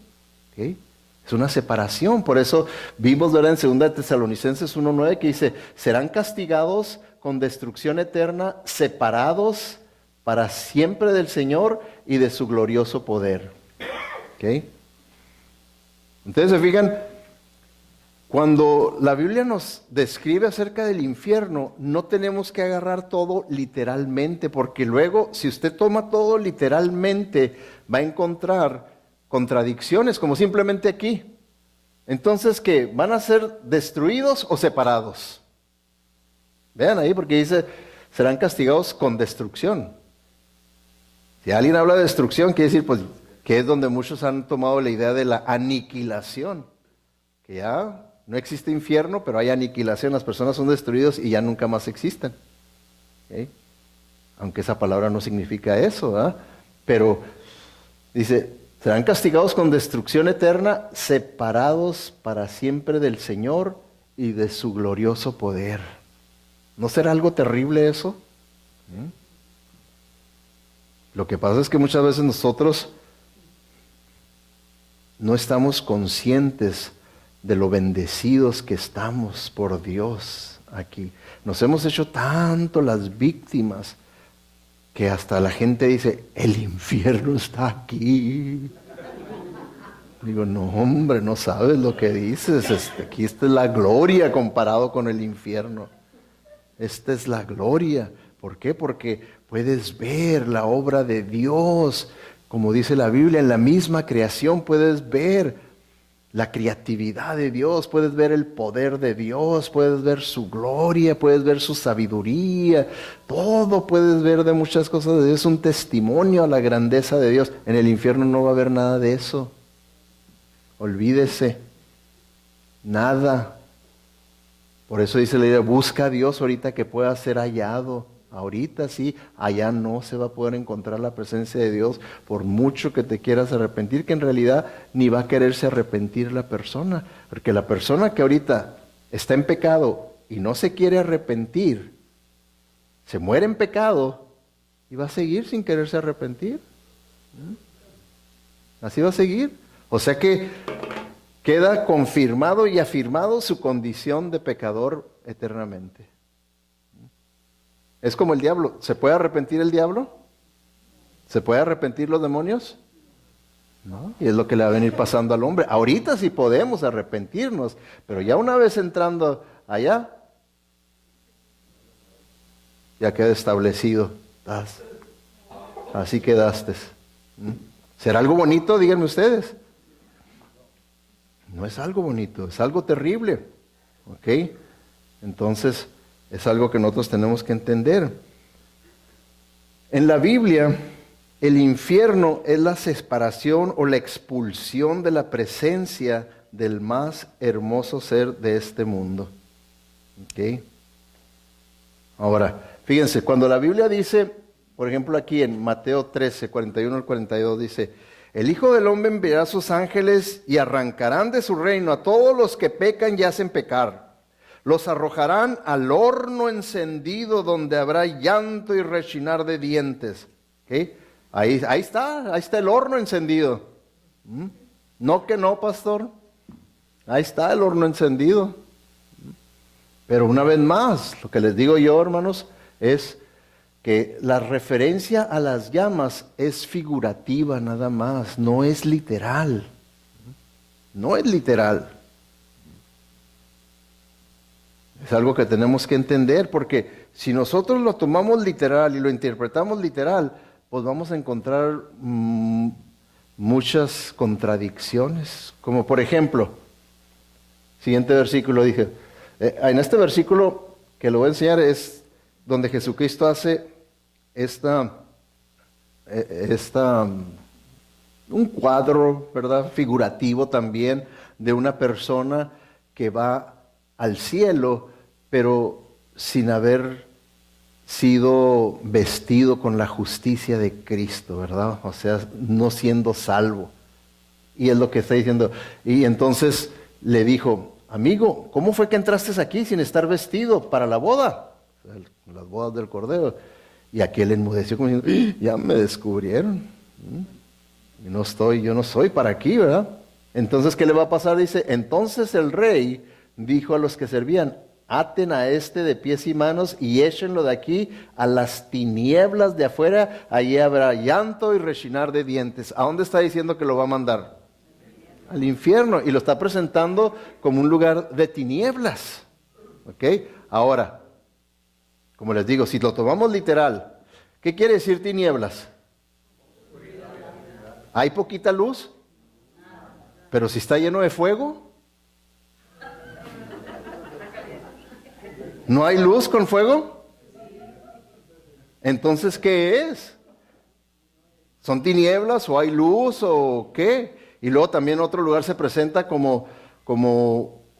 ¿Okay? Es una separación. Por eso vimos en 2 Tesalonicenses 1:9 que dice, serán castigados con destrucción eterna, separados para siempre del Señor y de su glorioso poder. ¿Okay? Entonces se fijan, cuando la Biblia nos describe acerca del infierno, no tenemos que agarrar todo literalmente, porque luego, si usted toma todo literalmente, va a encontrar contradicciones, como simplemente aquí. Entonces, ¿qué? ¿Van a ser destruidos o separados? Vean ahí, porque dice, serán castigados con destrucción. Si alguien habla de destrucción, quiere decir, pues, que es donde muchos han tomado la idea de la aniquilación, que ya no existe infierno, pero hay aniquilación, las personas son destruidas y ya nunca más existen. ¿Okay? Aunque esa palabra no significa eso, ¿verdad? Pero dice, serán castigados con destrucción eterna, separados para siempre del Señor y de su glorioso poder. ¿No será algo terrible eso? Lo que pasa es que muchas veces nosotros no estamos conscientes de lo bendecidos que estamos por Dios aquí. Nos hemos hecho tanto las víctimas que hasta la gente dice, el infierno está aquí. Digo, no hombre, no sabes lo que dices. Aquí esta es la gloria comparado con el infierno. Esta es la gloria. ¿Por qué? Porque puedes ver la obra de Dios. Como dice la Biblia, en la misma creación puedes ver la creatividad de Dios, puedes ver el poder de Dios, puedes ver su gloria, puedes ver su sabiduría, todo puedes ver de muchas cosas de Dios, es un testimonio a la grandeza de Dios. En el infierno no va a haber nada de eso. Olvídese, nada. Por eso dice la Biblia, busca a Dios ahorita que pueda ser hallado. Ahorita sí, allá no se va a poder encontrar la presencia de Dios por mucho que te quieras arrepentir, que en realidad ni va a quererse arrepentir la persona. Porque la persona que ahorita está en pecado y no se quiere arrepentir, se muere en pecado y va a seguir sin quererse arrepentir. Así va a seguir. O sea que queda confirmado y afirmado su condición de pecador eternamente. Es como el diablo. ¿Se puede arrepentir el diablo? ¿Se puede arrepentir los demonios? No. Y es lo que le va a venir pasando al hombre. Ahorita sí podemos arrepentirnos, pero ya una vez entrando allá, ya queda establecido. Así quedaste. ¿Será algo bonito? Díganme ustedes. No es algo bonito, es algo terrible. ¿Ok? Entonces, es algo que nosotros tenemos que entender. En la Biblia, el infierno es la separación o la expulsión de la presencia del más hermoso ser de este mundo. ¿Ok? Ahora, fíjense, cuando la Biblia dice, por ejemplo aquí en Mateo 13, 41 al 42, dice, el Hijo del Hombre enviará a sus ángeles y arrancarán de su reino a todos los que pecan y hacen pecar. Los arrojarán al horno encendido donde habrá llanto y rechinar de dientes. ¿Okay? Ahí está el horno encendido. No que no, pastor. Ahí está el horno encendido. Pero una vez más, lo que les digo yo, hermanos, es que la referencia a las llamas es figurativa nada más, no es literal. No es literal. Es algo que tenemos que entender, porque si nosotros lo tomamos literal y lo interpretamos literal, pues vamos a encontrar muchas contradicciones. Como por ejemplo, siguiente versículo, dije, en este versículo que lo voy a enseñar es donde Jesucristo hace un cuadro, ¿verdad? Figurativo también de una persona que va al cielo, pero sin haber sido vestido con la justicia de Cristo, ¿verdad? O sea, no siendo salvo. Y es lo que está diciendo. Y entonces le dijo, amigo, ¿cómo fue que entraste aquí sin estar vestido para la boda? Las bodas del Cordero. Y aquel enmudeció como diciendo, ya me descubrieron. Yo no soy para aquí, ¿verdad? Entonces, ¿qué le va a pasar? Dice, entonces el rey dijo a los que servían, aten a este de pies y manos y échenlo de aquí a las tinieblas de afuera, allí habrá llanto y rechinar de dientes. ¿A dónde está diciendo que lo va a mandar? Al infierno, y lo está presentando como un lugar de tinieblas. ¿Ok? Ahora, como les digo, si lo tomamos literal, ¿qué quiere decir tinieblas? ¿Hay poquita luz? Pero si está lleno de fuego, ¿no hay luz con fuego? Entonces, ¿qué es? ¿Son tinieblas o hay luz o qué? Y luego también otro lugar se presenta como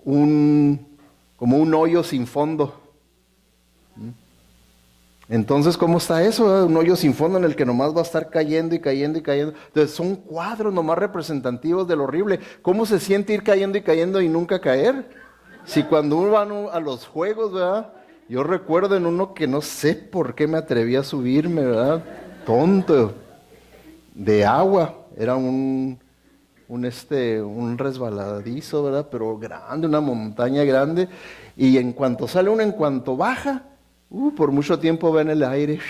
un hoyo sin fondo. Entonces, ¿cómo está eso? Un hoyo sin fondo en el que nomás va a estar cayendo y cayendo y cayendo. Entonces, son cuadros nomás representativos de lo horrible. ¿Cómo se siente ir cayendo y cayendo y nunca caer? Si cuando uno va a los juegos, ¿verdad? Yo recuerdo en uno que no sé por qué me atreví a subirme, ¿verdad? Tonto. De agua. Era un un resbaladizo, ¿verdad? Pero grande, una montaña grande. Y en cuanto sale uno, en cuanto baja, por mucho tiempo ve en el aire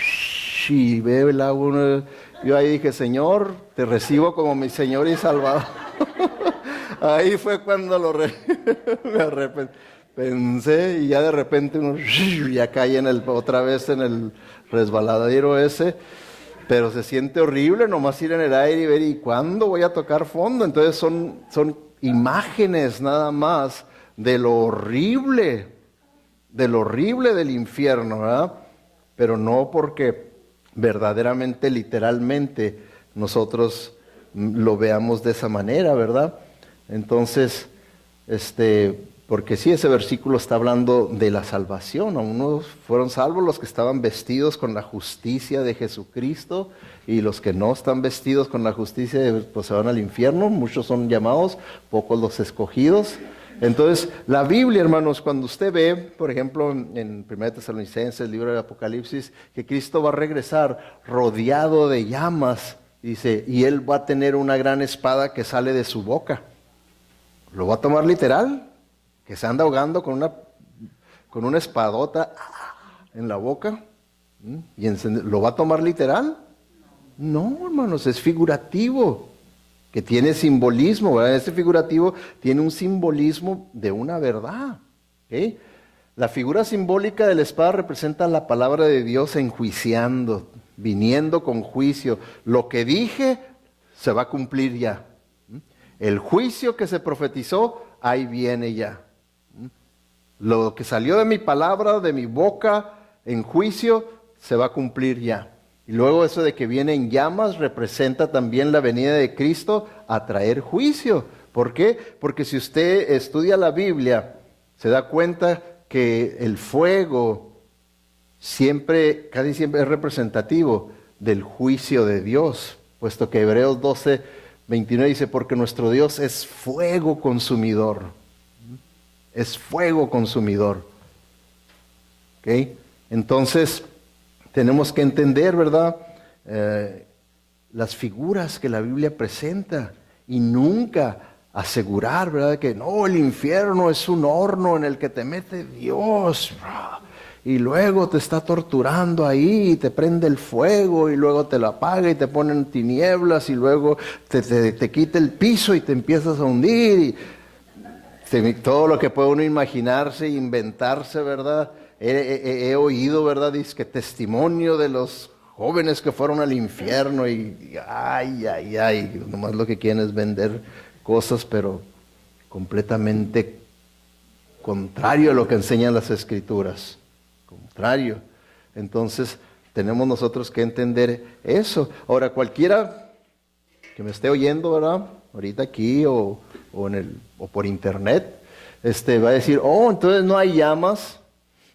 y ve el agua. Yo ahí dije, Señor, te recibo como mi Señor y Salvador. Ahí fue cuando me arrepentí. Pensé y ya de repente uno ya cae otra vez en el resbaladero ese. Pero se siente horrible nomás ir en el aire y ver, ¿y cuándo voy a tocar fondo? Entonces son imágenes nada más de lo horrible del infierno, ¿verdad? Pero no porque verdaderamente, literalmente, nosotros lo veamos de esa manera, ¿verdad? Entonces, porque sí, ese versículo está hablando de la salvación. Unos fueron salvos los que estaban vestidos con la justicia de Jesucristo, y los que no están vestidos con la justicia, pues se van al infierno. Muchos son llamados, pocos los escogidos. Entonces, la Biblia, hermanos, cuando usted ve, por ejemplo, en 1 Tesalonicenses, el libro del Apocalipsis, que Cristo va a regresar rodeado de llamas, dice, y Él va a tener una gran espada que sale de su boca. ¿Lo va a tomar literal? Que se anda ahogando con una espadota en la boca. ¿Y lo va a tomar literal? No, hermanos, es figurativo, que tiene simbolismo, ¿verdad? Este figurativo tiene un simbolismo de una verdad. ¿Okay? La figura simbólica de la espada representa la palabra de Dios enjuiciando, viniendo con juicio. Lo que dije se va a cumplir ya. El juicio que se profetizó, ahí viene ya. Lo que salió de mi palabra, de mi boca, en juicio, se va a cumplir ya. Y luego eso de que viene en llamas representa también la venida de Cristo a traer juicio. ¿Por qué? Porque si usted estudia la Biblia, se da cuenta que el fuego casi siempre es representativo del juicio de Dios. Puesto que Hebreos 12:29 dice, porque nuestro Dios es fuego consumidor. Es fuego consumidor. ¿Okay? Entonces, tenemos que entender, ¿verdad? Las figuras que la Biblia presenta y nunca asegurar, ¿verdad? Que no, el infierno es un horno en el que te mete Dios y luego te está torturando ahí y te prende el fuego y luego te lo apaga y te pone en tinieblas y luego te quita el piso y te empiezas a hundir y todo lo que puede uno imaginarse e inventarse, ¿verdad? He oído, ¿verdad? Dice que testimonio de los jóvenes que fueron al infierno y ay, nomás lo que quieren es vender cosas, pero completamente contrario a lo que enseñan las Escrituras. Contrario. Entonces, tenemos nosotros que entender eso. Ahora, cualquiera que me esté oyendo, ¿verdad? Ahorita aquí o por internet, va a decir, entonces no hay llamas,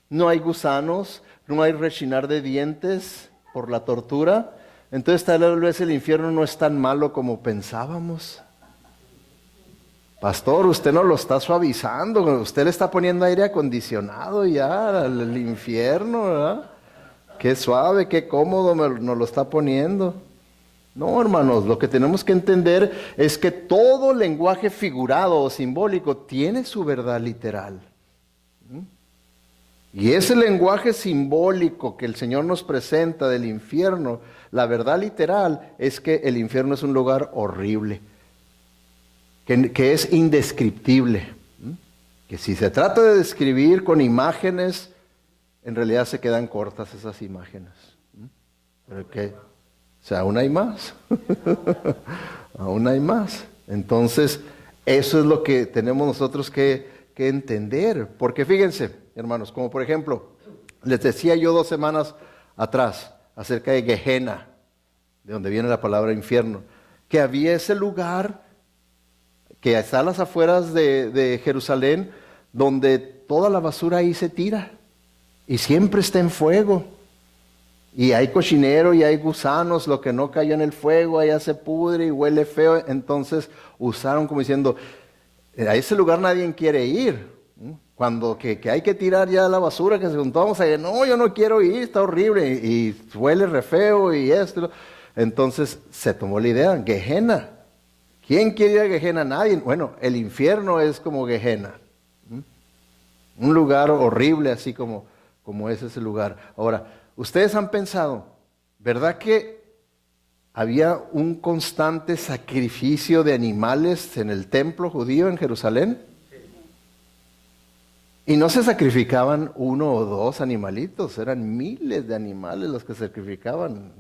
no hay gusanos, no hay rechinar de dientes por la tortura. Entonces tal vez el infierno no es tan malo como pensábamos. Pastor, usted no lo está suavizando, usted le está poniendo aire acondicionado ya al infierno, ¿verdad? Qué suave, qué cómodo nos lo está poniendo. No, hermanos, lo que tenemos que entender es que todo lenguaje figurado o simbólico tiene su verdad literal. Y ese lenguaje simbólico que el Señor nos presenta del infierno, la verdad literal es que el infierno es un lugar horrible, que es indescriptible. Que si se trata de describir con imágenes, en realidad se quedan cortas esas imágenes. Pero que... O sea, aún hay más. Aún hay más. Entonces, eso es lo que tenemos nosotros que entender. Porque fíjense, hermanos, como por ejemplo, les decía yo 2 semanas atrás acerca de Gehenna, de donde viene la palabra infierno, que había ese lugar que está a las afueras de Jerusalén, donde toda la basura ahí se tira y siempre está en fuego. Y hay cochinero y hay gusanos, lo que no cayó en el fuego, allá se pudre y huele feo. Entonces usaron como diciendo, a ese lugar nadie quiere ir. Cuando que hay que tirar ya la basura que se juntó, vamos a ir, no, yo no quiero ir, está horrible y huele re feo y esto. Entonces se tomó la idea, Gehenna. ¿Quién quiere ir a Gehenna? Nadie. Bueno, el infierno es como Gehenna. Un lugar horrible, así como es ese lugar. Ahora, ustedes han pensado, ¿verdad que había un constante sacrificio de animales en el templo judío en Jerusalén? Y no se sacrificaban uno o dos animalitos, eran miles de animales los que sacrificaban.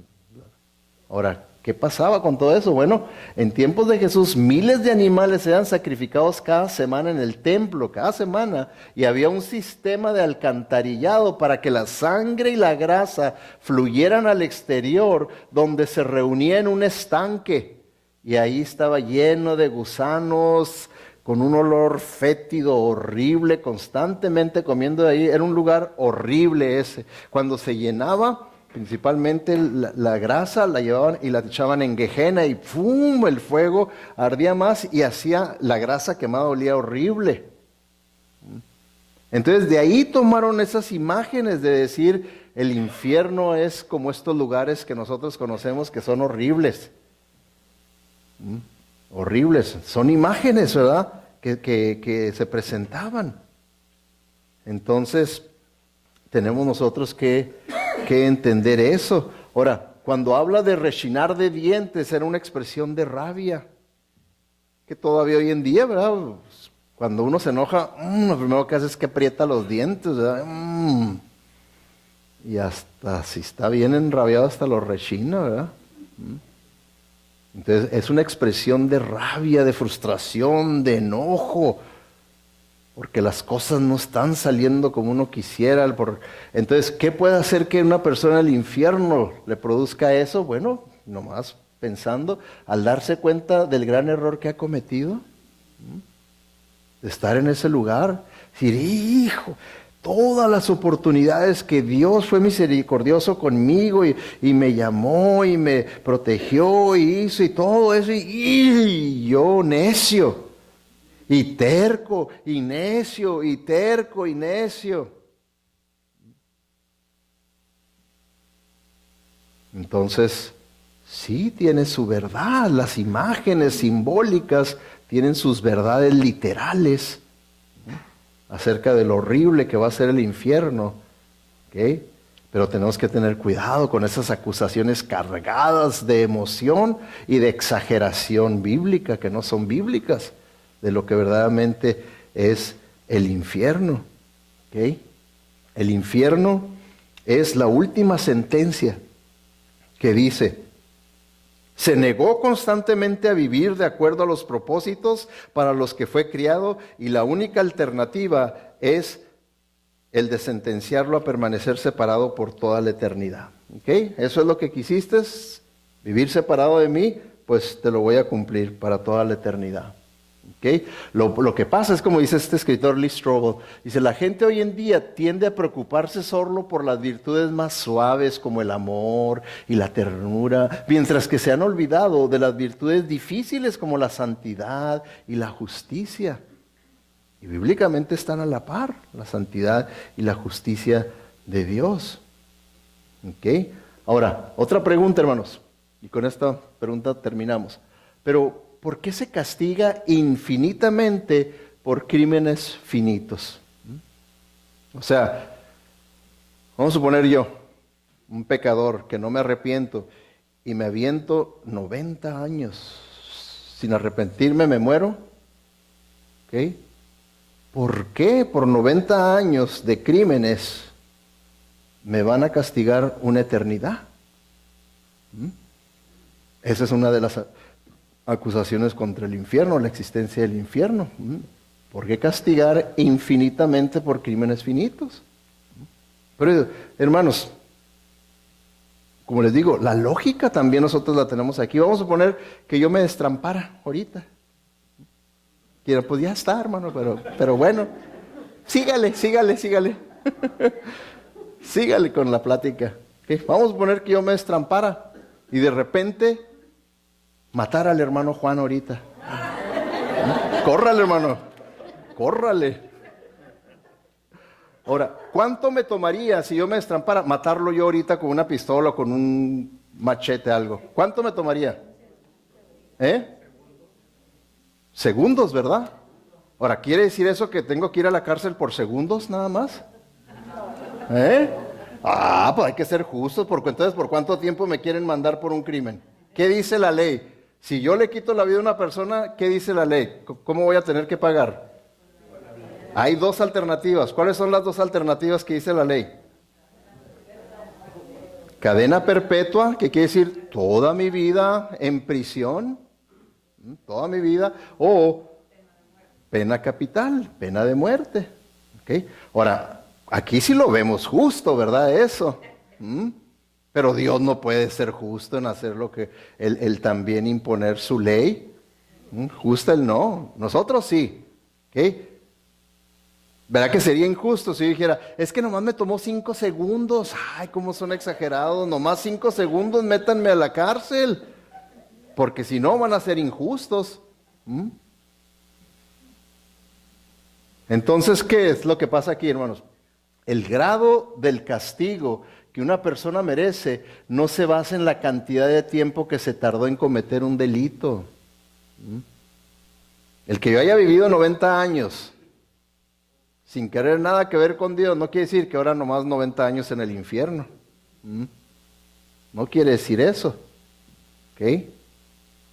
Ahora, ¿qué pasaba con todo eso? Bueno, en tiempos de Jesús, miles de animales eran sacrificados cada semana en el templo, cada semana, y había un sistema de alcantarillado para que la sangre y la grasa fluyeran al exterior, donde se reunía en un estanque, y ahí estaba lleno de gusanos, con un olor fétido horrible, constantemente comiendo de ahí. Era un lugar horrible ese. Cuando se llenaba, principalmente la grasa la llevaban y la echaban en Gehenna y ¡pum! El fuego ardía más y hacía la grasa quemada, olía horrible. Entonces de ahí tomaron esas imágenes de decir el infierno es como estos lugares que nosotros conocemos que son horribles. Horribles, son imágenes, ¿verdad? Que se presentaban. Entonces tenemos nosotros que entender eso. Ahora, cuando habla de rechinar de dientes, era una expresión de rabia, que todavía hoy en día, ¿verdad? Cuando uno se enoja, lo primero que hace es que aprieta los dientes, ¿verdad? Y hasta si está bien enrabiado, hasta lo rechina, ¿verdad? Entonces es una expresión de rabia, de frustración, de enojo, porque las cosas no están saliendo como uno quisiera. Entonces, ¿qué puede hacer que una persona al infierno le produzca eso? Bueno, nomás pensando, al darse cuenta del gran error que ha cometido, de estar en ese lugar, decir, hijo, todas las oportunidades que Dios fue misericordioso conmigo y me llamó y me protegió y hizo y todo eso y yo necio y terco y necio y terco y necio. Entonces, sí tiene su verdad, las imágenes simbólicas tienen sus verdades literales acerca de lo horrible que va a ser el infierno, ¿ok? Pero tenemos que tener cuidado con esas acusaciones cargadas de emoción y de exageración bíblica, que no son bíblicas, de lo que verdaderamente es el infierno, ¿ok? El infierno es la última sentencia que dice: se negó constantemente a vivir de acuerdo a los propósitos para los que fue criado, y la única alternativa es el de sentenciarlo a permanecer separado por toda la eternidad. ¿Okay? Eso es lo que quisiste, vivir separado de mí, pues te lo voy a cumplir para toda la eternidad. ¿Okay? Lo que pasa es, como dice este escritor Lee Strobel, dice, la gente hoy en día tiende a preocuparse solo por las virtudes más suaves como el amor y la ternura, mientras que se han olvidado de las virtudes difíciles como la santidad y la justicia. Y bíblicamente están a la par, la santidad y la justicia de Dios. ¿Okay? Ahora, otra pregunta, hermanos, y con esta pregunta terminamos. Pero, ¿por qué se castiga infinitamente por crímenes finitos? O sea, vamos a suponer yo, un pecador que no me arrepiento y me aviento 90 años sin arrepentirme, me muero. ¿Ok? ¿Por qué por 90 años de crímenes me van a castigar una eternidad? Esa es una de las acusaciones contra el infierno, la existencia del infierno. ¿Por qué castigar infinitamente por crímenes finitos? Pero, hermanos, como les digo, la lógica también nosotros la tenemos aquí. Vamos a suponer que yo me destrampara ahorita. Pues ya está, hermano, pero bueno, sígale. Sígale con la plática. ¿Okay? Vamos a suponer que yo me destrampara y de repente matar al hermano Juan ahorita. Córrale, hermano. Córrale. Ahora, ¿cuánto me tomaría si yo me destrampara matarlo yo ahorita con una pistola o con un machete, algo? ¿Cuánto me tomaría? Segundos, ¿verdad? Ahora, ¿quiere decir eso que tengo que ir a la cárcel por segundos nada más? ¿Eh? Pues hay que ser justos, porque entonces, ¿por cuánto tiempo me quieren mandar por un crimen? ¿Qué dice la ley? Si yo le quito la vida a una persona, ¿qué dice la ley? ¿Cómo voy a tener que pagar? Hay dos alternativas. ¿Cuáles son las dos alternativas que dice la ley? Cadena perpetua, que quiere decir toda mi vida en prisión, toda mi vida, o pena capital, pena de muerte. ¿Okay? Ahora, aquí sí lo vemos justo, ¿verdad? Eso. Pero Dios no puede ser justo en hacer lo que Él también imponer su ley. Justo Él no. Nosotros sí. ¿Okay? ¿Verdad que sería injusto si yo dijera, es que nomás me tomó 5 segundos? Ay, cómo son exagerados. Nomás 5 segundos, métanme a la cárcel. Porque si no van a ser injustos. Entonces, ¿qué es lo que pasa aquí, hermanos? El grado del castigo que una persona merece no se basa en la cantidad de tiempo que se tardó en cometer un delito. El que yo haya vivido 90 años sin querer nada que ver con Dios no quiere decir que ahora nomás 90 años en el infierno. No quiere decir eso. ¿Ok?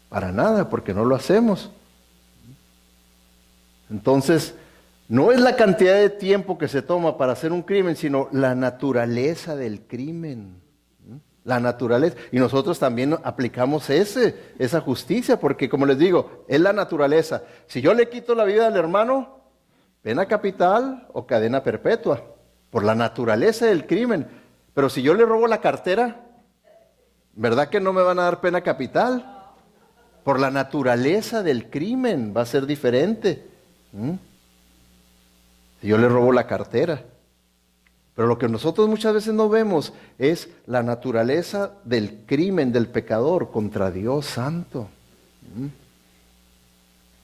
Para nada, porque no lo hacemos. Entonces, no es la cantidad de tiempo que se toma para hacer un crimen, sino la naturaleza del crimen. La naturaleza. Y nosotros también aplicamos esa justicia, porque como les digo, es la naturaleza. Si yo le quito la vida al hermano, pena capital o cadena perpetua, por la naturaleza del crimen. Pero si yo le robo la cartera, ¿verdad que no me van a dar pena capital? Por la naturaleza del crimen va a ser diferente. Si yo le robo la cartera. Pero lo que nosotros muchas veces no vemos es la naturaleza del crimen del pecador contra Dios Santo.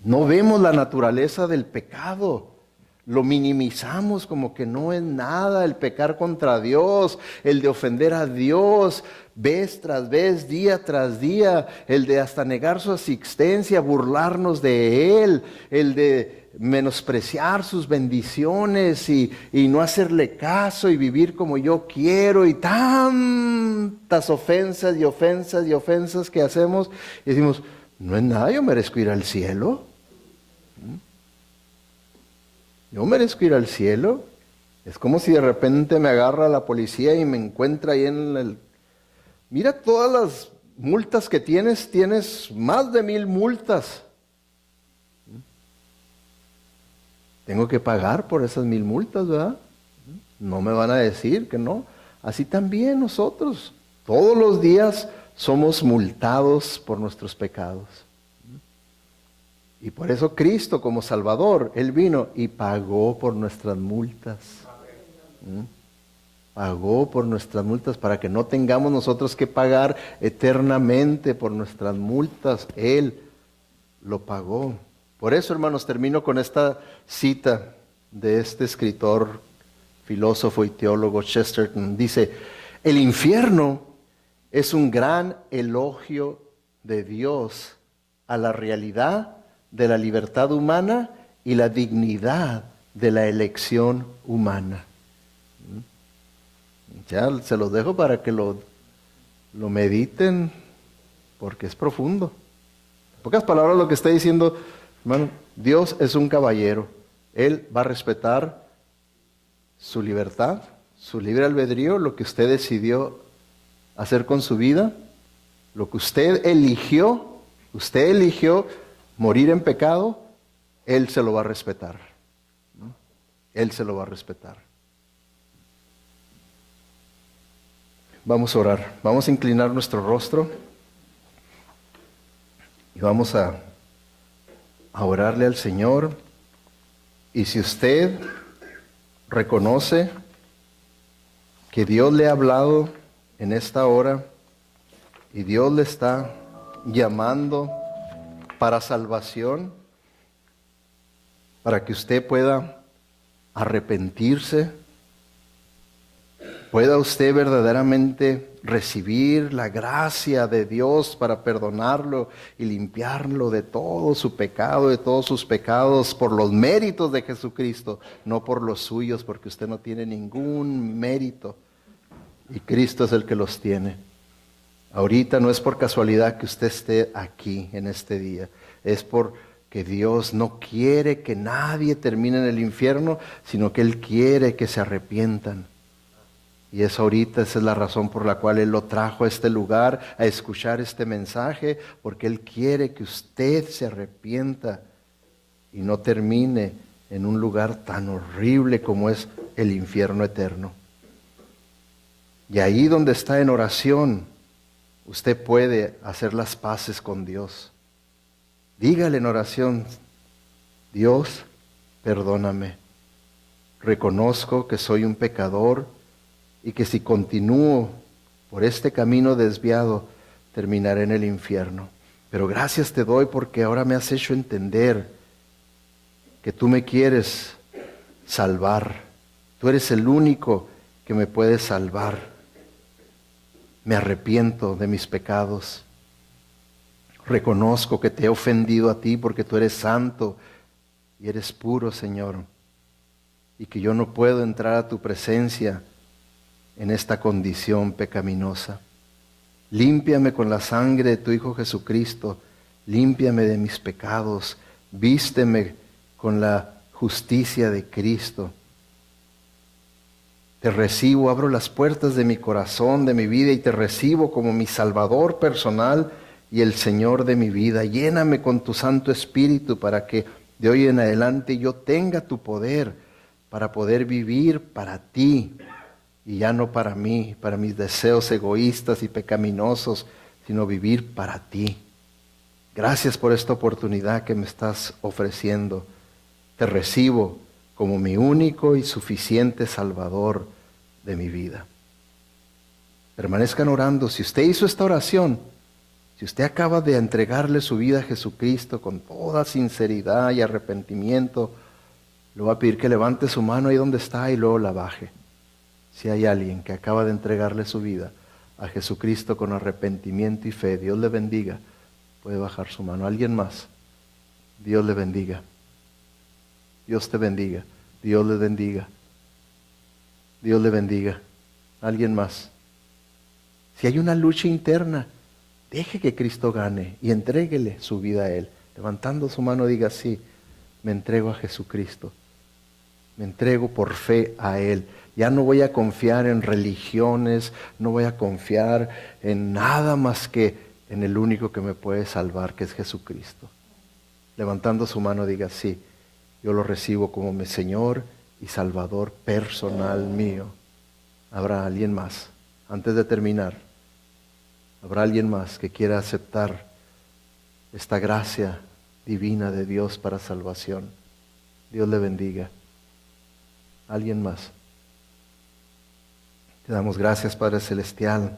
No vemos la naturaleza del pecado. Lo minimizamos como que no es nada el pecar contra Dios, el de ofender a Dios vez tras vez, día tras día, el de hasta negar su asistencia, burlarnos de Él, el de menospreciar sus bendiciones y no hacerle caso y vivir como yo quiero y tantas ofensas y ofensas y ofensas que hacemos y decimos, no es nada, yo merezco ir al cielo. Yo merezco ir al cielo. Es como si de repente me agarra la policía y me encuentra ahí en el... Mira todas las multas que tienes más de 1000 multas. Tengo que pagar por esas 1000 multas, ¿verdad? No me van a decir que no. Así también nosotros, todos los días somos multados por nuestros pecados. Y por eso Cristo como Salvador, Él vino y pagó por nuestras multas. Pagó por nuestras multas para que no tengamos nosotros que pagar eternamente por nuestras multas. Él lo pagó. Por eso, hermanos, termino con esta cita de este escritor, filósofo y teólogo Chesterton. Dice, el infierno es un gran elogio de Dios a la realidad de la libertad humana y la dignidad de la elección humana. Ya se los dejo para que lo mediten, porque es profundo. En pocas palabras lo que está diciendo, hermano, Dios es un caballero. Él va a respetar su libertad, su libre albedrío, lo que usted decidió hacer con su vida, lo que usted eligió morir en pecado, Él se lo va a respetar. Él se lo va a respetar. Vamos a orar, vamos a inclinar nuestro rostro y vamos a orarle al Señor. Y si usted reconoce que Dios le ha hablado en esta hora y Dios le está llamando para salvación, para que usted pueda arrepentirse pueda usted verdaderamente recibir la gracia de Dios para perdonarlo y limpiarlo de todo su pecado, de todos sus pecados, por los méritos de Jesucristo, no por los suyos, porque usted no tiene ningún mérito y Cristo es el que los tiene. Ahorita no es por casualidad que usted esté aquí en este día, es porque Dios no quiere que nadie termine en el infierno, sino que Él quiere que se arrepientan. Y esa es la razón por la cual Él lo trajo a este lugar, a escuchar este mensaje, porque Él quiere que usted se arrepienta y no termine en un lugar tan horrible como es el infierno eterno. Y ahí donde está en oración, usted puede hacer las paces con Dios. Dígale en oración: Dios, perdóname. Reconozco que soy un pecador y que si continúo por este camino desviado, terminaré en el infierno. Pero gracias te doy porque ahora me has hecho entender que tú me quieres salvar. Tú eres el único que me puede salvar. Me arrepiento de mis pecados. Reconozco que te he ofendido a ti porque tú eres santo y eres puro, Señor. Y que yo no puedo entrar a tu presencia en esta condición pecaminosa. Límpiame con la sangre de tu Hijo Jesucristo. Límpiame de mis pecados. Vísteme con la justicia de Cristo. Te recibo, abro las puertas de mi corazón, de mi vida, y te recibo como mi Salvador personal y el Señor de mi vida. Lléname con tu Santo Espíritu para que de hoy en adelante yo tenga tu poder para poder vivir para ti y ya no para mí, para mis deseos egoístas y pecaminosos, sino vivir para ti. Gracias por esta oportunidad que me estás ofreciendo. Te recibo como mi único y suficiente Salvador de mi vida. Permanezcan orando. Si usted hizo esta oración, si usted acaba de entregarle su vida a Jesucristo con toda sinceridad y arrepentimiento, le voy a pedir que levante su mano ahí donde está y luego la baje. Si hay alguien que acaba de entregarle su vida a Jesucristo con arrepentimiento y fe, Dios le bendiga. Puede bajar su mano. ¿Alguien más? Dios le bendiga. Dios te bendiga. Dios le bendiga. Dios le bendiga. ¿Alguien más? Si hay una lucha interna, deje que Cristo gane y entréguele su vida a Él. Levantando su mano diga: sí, me entrego a Jesucristo. Me entrego por fe a Él. Ya no voy a confiar en religiones, no voy a confiar en nada más que en el único que me puede salvar, que es Jesucristo. Levantando su mano diga: sí, yo lo recibo como mi Señor y Salvador personal mío. ¿Habrá alguien más? Antes de terminar, ¿habrá alguien más que quiera aceptar esta gracia divina de Dios para salvación? Dios le bendiga. ¿Alguien más? Te damos gracias, Padre Celestial,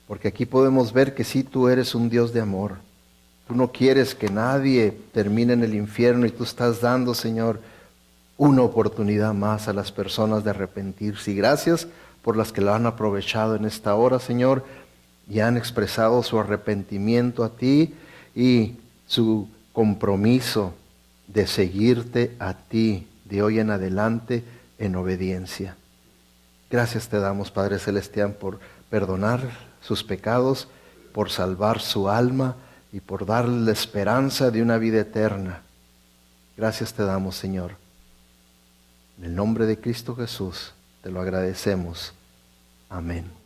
porque aquí podemos ver que sí, tú eres un Dios de amor. Tú no quieres que nadie termine en el infierno y tú estás dando, Señor, una oportunidad más a las personas de arrepentirse. Y gracias por las que lo han aprovechado en esta hora, Señor, y han expresado su arrepentimiento a ti y su compromiso de seguirte a ti de hoy en adelante en obediencia. Gracias te damos, Padre Celestial, por perdonar sus pecados, por salvar su alma y por darle la esperanza de una vida eterna. Gracias te damos, Señor. En el nombre de Cristo Jesús te lo agradecemos. Amén.